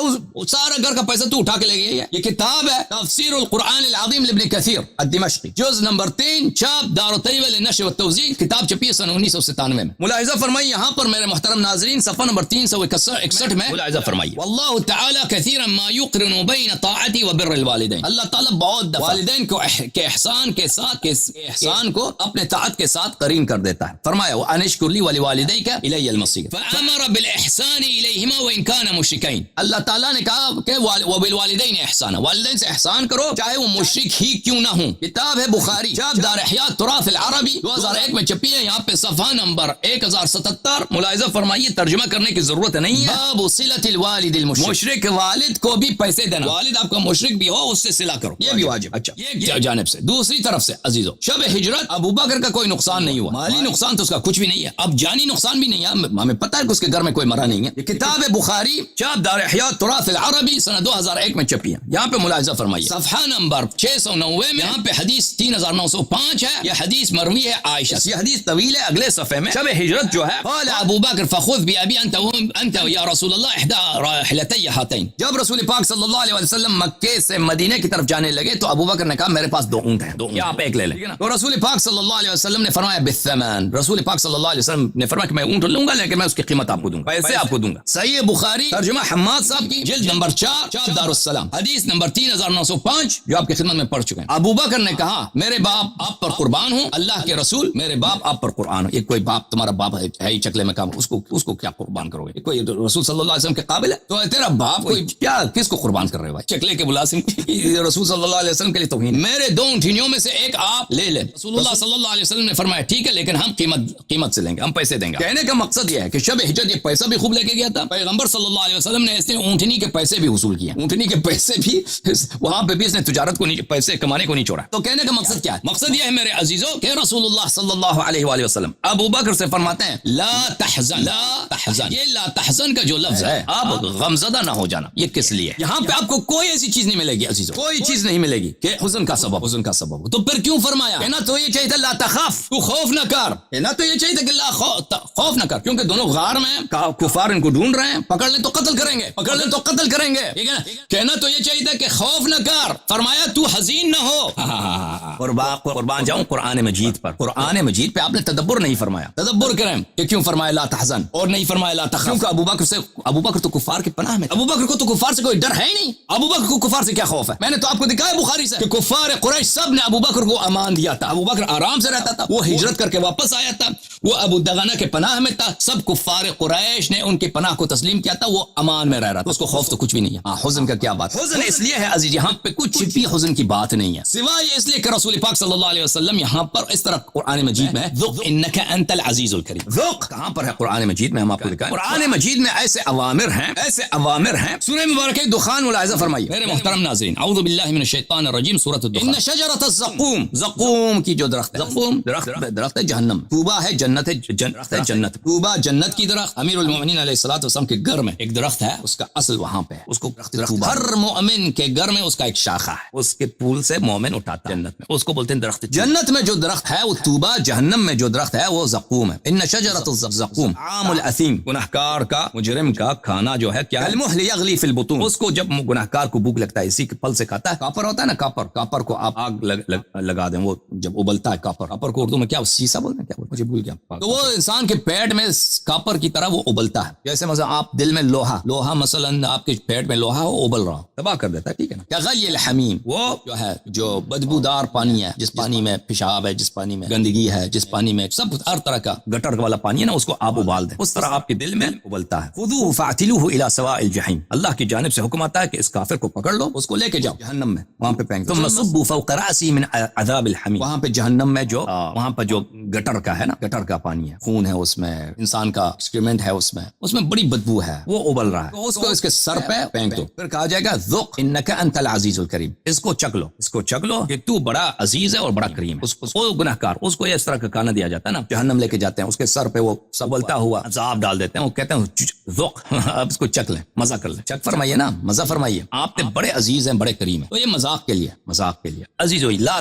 سارا گھر کا پیسہ تو اٹھا کے لے گیا. یہ کتاب ہے تفسیر القرآن العظیم لابن کثیر الدمشقی، جز نمبر 3، چاپ دار الطیبہ للنشر والتوزیع، کتاب چھپی ہے سنہ 1997 میں. ملاحظہ فرمائیے یہاں پر میرے محترم ناظرین صفحہ نمبر 361 میں ملاحظہ فرمائیے واللہ تعالی کثیرا ما یقرن بین طاعتی و بر الوالدین، اللہ تعالی بہت دفعہ والدین کو کے احسان کے ساتھ احسان کو اپنے طاعت کے ساتھ قرین کر دیتا ہے. فرمایا وانشکر لی ولوالدیک الی المصیر فامر بالاحسان الیہما وان کانا مشرکین. اللہ تعالی نے کہا کہ وبالوالدین احسانا، والدین سے احسان کرو چاہے وہ مشرک ہی کیوں نہ ہوں. کتاب ہے بخاری، چاپ دار احیاء تراث العربی 2001 میں چھپی ہے. یہاں پہ صفحہ نمبر 1077 ملاحظہ فرمائیے، ترجمہ کرنے کی ضرورت نہیں ہے. باب صلۃ الوالد المشرک، مشرک والد کو بھی پیسے دینا، والد آپ کا مشرک بھی ہو اس سے صلہ کرو، یہ بھی واجب. اچھا یہ جانب سے. دوسری طرف سے عزیزو شب ہجرت ابو بکر کا کوئی نقصان نہیں ہوا، مالی نقصان تو اس کا کچھ بھی نہیں ہے، اب جانی نقصان بھی نہیں ہے، ہمیں پتہ ہے کہ اس کے گھر میں کوئی مرا نہیں ہے. یہ کتاب کتاب بخاری چاپ دار احیاء تراث العربی سنہ 2001 میں چھپی ہے. یہاں پہ ملاحظہ فرمائیے صفحہ نمبر 690 میں یہاں پہ حدیث 3905 ہے. یہ حدیث مروی ہے عائشہ. یہ حدیث طویل ہے. اگلے صفحے میں شب ہجرت جو ہے قال ابو بکر فخذ بأبي انت یا رسول اللہ احدى راحلتي هاتين. جب رسول پاک صلی اللہ علیہ وسلم مکے سے مدینے کی طرف جانے لگے تو ابو بکر نے کہا میرے پاس 2 اونٹ ہیں, یہ آپ ایک لے لیں. تو رسول پاک صلی اللہ علیہ وسلم نے فرمایا بالثمن. رسول پاک صلی اللہ علیہ وسلم نے فرمایا کہ میں اونٹ لوں گا لیکن میں اس کی قیمت آپ کو دوں گا, پیسے آپ کو دوں گا. صحیح بخاری ترجمہ حماد صاحب کی جلد نمبر 4 چاپ دار السلام حدیث نمبر 3905 جو آپ کی خدمت میں پڑھ چکے ہیں. ابو بکر نے کہا میرے باپ آپ پر قربان ہوں, اللہ کے رسول میرے باپ آپ پر قربان ہوں. یہ کوئی باپ تمہارا باپ ہے ہی چکلے میں کام, اس کو کیا قربان کرو گے؟ کوئی رسول صلی اللہ علیہ وسلم کے قابل ہے؟ تو تیرا باپ کوئی کیا کس کو قربان کر رہے ہو چکلے کے ملازم؟ رسول صلی اللہ علیہ وسلم کے لیے توہین. میرے 2 اونٹنیوں میں سے ایک آپ لے لیں. رسول اللہ صلی اللہ علیہ وسلم نے فرمایا ٹھیک ہے لیکن ہم قیمت سے لیں گے, ہم پیسے دیں گے. کہنے کا مقصد یہ ہے کہ شب ہجرت یہ پیسہ بھی خوب لے کے گیا تھا. پیغمبر صلی اللہ علیہ وسلم نے اس نے اونٹنی کے پیسے بھی وصول کیے, اونٹنی کے پیسے بھی وہاں پہ بھی اس نے تجارت کو پیسے کمانے کو نہیں چھوڑا. تو کہنے کا مقصد کیا ہے؟ مقصد یہ ہے میرے عزیزوں کہ رسول اللہ صلی اللہ علیہ وآلہ وسلم ابو بکر سے فرماتے ہیں لا تحزن, لا تحزن. یہ لا تحزن کا جو لفظ ہے آپ غمزدہ نہ ہو جانا. یہ کس لیے؟ یہاں پہ آپ کو کوئی ایسی چیز نہیں ملے گی عزیزوں, کوئی چیز نہیں ملے گی کہ حزن کا سبب. تو پھر کیوں فرمایا؟ کہنا تو یہ چاہیے تھا لا تخاف, تو خوف نہ کر. کہنا تو یہ چاہیے تھا کہ لا خوف نہ کر, کیونکہ دونوں غار میں کفار ان کو ڈھونڈ رہے ہیں, پکڑ لیں تو قتل کریں گے, ٹھیک ہے نا. کہنا تو یہ چاہیے تھا کہ خوف نہ کر, فرمایا تو حزین نہ ہو. قربان جاؤں قرآن مجید پر. قرآن مجید پہ آپ نے تدبر نہیں فرمایا. تدبر کریں کہ کیوں فرمایا لا تحزن اور نہیں فرمایا لا تخاف. کیونکہ ابو بکر تو کفار کے پناہ میں, ابو بکر کو تو کفار سے کوئی ڈر ہے ہی نہیں. ابو بکر کو کفار سے کیا خوف ہے؟ میں نے تو آپ کو دکھایا بخاری سے کہ کفار قریش سب نے ابو بکر کو امان دیا تھا. ابو بکر آرام سے رہتا تھا, وہ ہجرت کر کے واپس آیا تھا, وہ ابو دغنہ کے پناہ میں تھا. سب کفار قریش نے ان کی پناہ کو تسلیم کیا تھا, وہ امان میں رہ رہا تھا, اس کو خوف تو کچھ بھی نہیں ہے. ہاں حزن کا کیا بات؟ حزن اس لیے ہے عزیز یہاں پہ کچھ بھی حزن کی بات نہیں ہے سوائے اس لیے کہ رسول پاک صلی اللہ علیہ وسلم یہاں پر اس طرح قرآن مجید میں ذق انک انت العزیز الکریم. ذق کہاں پر ہے قرآن مجید میں؟ ہم آپ کو دکھائیں. قرآن مجید میں ایسے اوامر ہیں. سورہ مبارکہ دخان ملاحظہ فرمائیے میرے محترم ناظرین. اعوذ باللہ من الشیطان الرجیم. سورۃ الدخان. ان شجرۃ الزقوم, زقوم کی جو درخت ہے, زقوم درخت ہے جہنم. طوبہ ہے جنت, ہے جنت. طوبہ جنت کی درخت. امیر المؤمنین علیہ الصلوۃ والسلام کے گھر میں ایک درخت ہے, اس کا اصل وہاں پہ ہے. اس کو ہر مومن کے گھر میں اس کا ایک شاخہ ہے, اس کے پھول سے مومن اٹھاتا ہے جنت میں, اس کو بولتے ہیں درخت. جنت میں جو درخت ہے وہ طوبہ, جہنم میں جو درخت ہے وہ زقوم ہے. ان شجرۃ الزقوم عام الاثیم, گنہگار کا مجرم کا کھانا جو ہے کیا ہے؟ المہل یغلی فی البطون. اس کو جب گنہگار کو بھوک لگتا ہے اسی کے پھل سے کھاتا ہے. کاپر ہوتا ہے نا, کاپر کو آپ آگ لگا دیں, وہ جب ابلتا ہے کاپر کو اردو میں کیا سیسا بولتے ہیں, کیا مجھے بھول گیا. تو وہ انسان کے پیٹ میں کاپر کی طرح وہ ابلتا ہے. جیسے مثلا آپ دل میں لوہا مثلا آپ کے پیٹ میں لوہا ہو ابل رہا, تباہ کر دیتا ہے, ٹھیک ہے نا. کیا غلی الحمیم, وہ جو ہے جو بدبودار پانی ہے, جس پانی میں پیشاب ہے, جس پانی میں گندگی ہے, جس پانی میں سب ہر طرح کا گٹر والا پانی ہے نا, اس کو آپ ابال دیں, اس طرح آپ کے دل میں ابلتا ہے. خذوه فاعتلوه الى سواء الجحیم. اللہ کی جانب سے حکم آتا ہے کہ اس کافر کو پکڑ لو, اس کو لے کے جاؤ جہنم میں, وہاں پہ پھینک دو. ثم صبوا فوق رأسه من عذاب الحمیم. وہاں پہ جہنم میں جو وہاں پہ جو گٹر کا ہے نا, گٹر کا پانی ہے, خون ہے اس میں, انسان کا ایکسکریمنٹ ہے اس میں بڑی بدبو ہے, وہ ابل رہا ہے, تو اس کو اس کے سر پہ پھینک دو. پھر کہا جائے گا ذق انک انت العزیز الکریم. اس کو چک لو کہ تو بڑا عزیز ہے اور بڑا کریم ہے. اس کو گنہگار, اس کو اس طرح کا کھانا دیا جاتا ہے نا, جہنم لے کے جاتے ہیں, اس کے سر پہ وہ سبلتا ہوا عذاب ڈال دیتے ہیں, وہ کہتے ہیں ذق, اب اس کو چک لیں, مزہ کر لیں. چک فرمائیے نا, مزہ فرمائیے, آپ نے بڑے عزیز ہیں, بڑے کریم ہیں. تو یہ مذاق کے لیے عزیز ہوئی. لا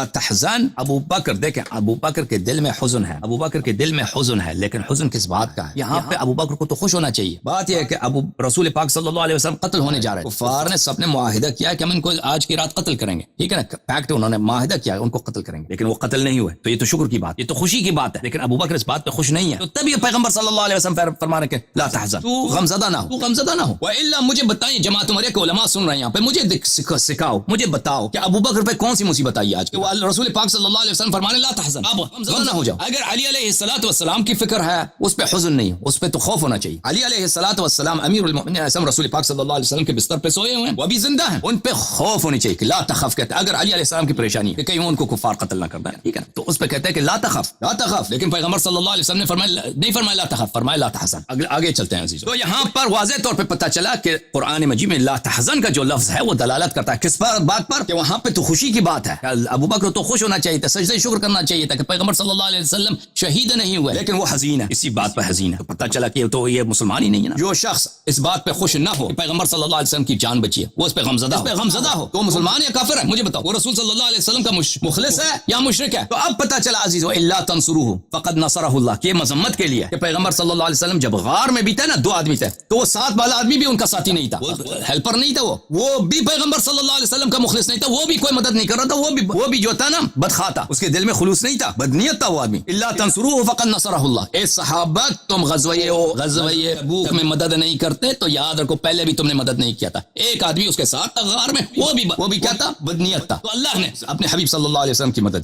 تحزن. ابو بکر دیکھیں, ابو بکر کے دل میں حزن ہے, لیکن حزن کس بات کا ہے؟ یہاں پہ ابو بکر کو تو خوش ہونا چاہیے. بات یہ ہے کہ ابو رسول پاک صلی اللہ علیہ وسلم قتل ہونے جا رہے ہیں. کفار نے سب نے معاہدہ کیا کہ ہم ان کو آج کی رات قتل کریں گے, ٹھیک ہے نا, فیکٹ انہوں نے معاہدہ کیا ان کو قتل کریں گے, لیکن وہ قتل نہیں ہوئے. تو یہ تو شکر کی بات, یہ تو خوشی کی بات ہے, لیکن ابو بکر اس بات پہ خوش نہیں ہے. تو تب یہ پیغمبر صلی اللہ علیہ وسلم فرما رہے کہ لا تحزن, تو غمزدہ نہ ہو. والا مجھے بتائیں, جماعت عمریہ کے علماء سن رہے ہیں یہاں پہ, مجھے سکھاؤ, مجھے بتاؤ کہ ابو بکر پہ کون سی مصیبت آئی آج کہ رسول پاک صلی اللہ علیہ وسلم فرمانے لا تحزن, آپ غمزدہ نہ ہو جاؤ. اگر علی علیہ الصلوۃ والسلام کی فکر ہے, اس پہ حزن نہیں, اس پہ تو خوف ہونا چاہیے. علی علیہ الصلوۃ والسلام امیر المؤمنین رسول پاک صلی اللہ علیہ وسلم کے بستر پہ سوئے ہوئے ہیں, وہ ابھی زندہ ہیں, ان پہ خوف ہونی چاہیے کہ لا تخف. کہتے ہیں اگر علی علیہ السلام کی پریشانی کہ کہیں ان کو کفار قتل نہ کر دیں, ٹھیک ہے, تو اس پہ کہتے ہیں کہ لا تخف. لیکن پیغمبر صلی اللہ علیہ وسلم نے نہیں فرمایا لا تخف, فرمایا لا تحزن. آگے آگے چلتے ہیں عزیزو. تو یہاں پر واضح طور پہ پتہ چلا کہ قرآن مجید میں لا تحزن کا جو لفظ ہے وہ دلالت کرتا ہے کس پر بات پر کہ وہاں پہ تو خوشی کی بات ہے. ابو بکر تو خوش ہونا چاہیے تھا, سجدہ شکر کرنا چاہیے تھا کہ پیغمبر صلی اللہ علیہ وسلم شہید نہیں ہوئے, لیکن وہ حزین ہے, اسی بات پر حزین ہے. تو پتہ چلا کہ تو یہ مسلمان ہی نہیں ہے نا. جو شخص اس بات پہ خوش نہ ہو کہ پیغمبر صلی اللہ علیہ وسلم کی جان بچی ہے, وہ اس پہ غمزدہ ہو تو مسلمان یا کافر ہے؟ مجھے بتاؤ. وہ رسول صلی اللہ علیہ وسلم کا مخلص ہے یا مشرک ہے؟ تو اب پتہ چلا عزیزو الا تنصروه فقد نصرہ اللہ, کہ مذمت کے لیے کہ پیغمبر صلی اللہ علیہ وسلم جب غار میں بھی تھے نا, 2 آدمی تھے, تو وہ 7 والا آدمی بھی ان کا ساتھی نہیں تھا, ہیلپر نہیں تھا, وہ بھی پیغمبر صلی اللہ علیہ وسلم کا مخلص نہیں تھا, وہ بھی کوئی مدد نہیں کر رہا تھا, وہ بھی جو تھا نا بدخواہ تھا, اس کے دل میں خلوص نہیں تھا, بدنیت تھا وہ آدمی. الا تنصروه فقد نصرہ اللہ. اے صحابہ تم غزوہ تبوک میں مدد نہیں کرتے تو یاد رکھو پہلے بھی تم نے مدد نہیں کیا تھا. ایک آدمی اس کے ساتھ تھا غار میں, وہ بھی کیا تھا, بدنیت تھا. تو اللہ نے اپنے حبیب صلی اللہ علیہ وسلم کی مدد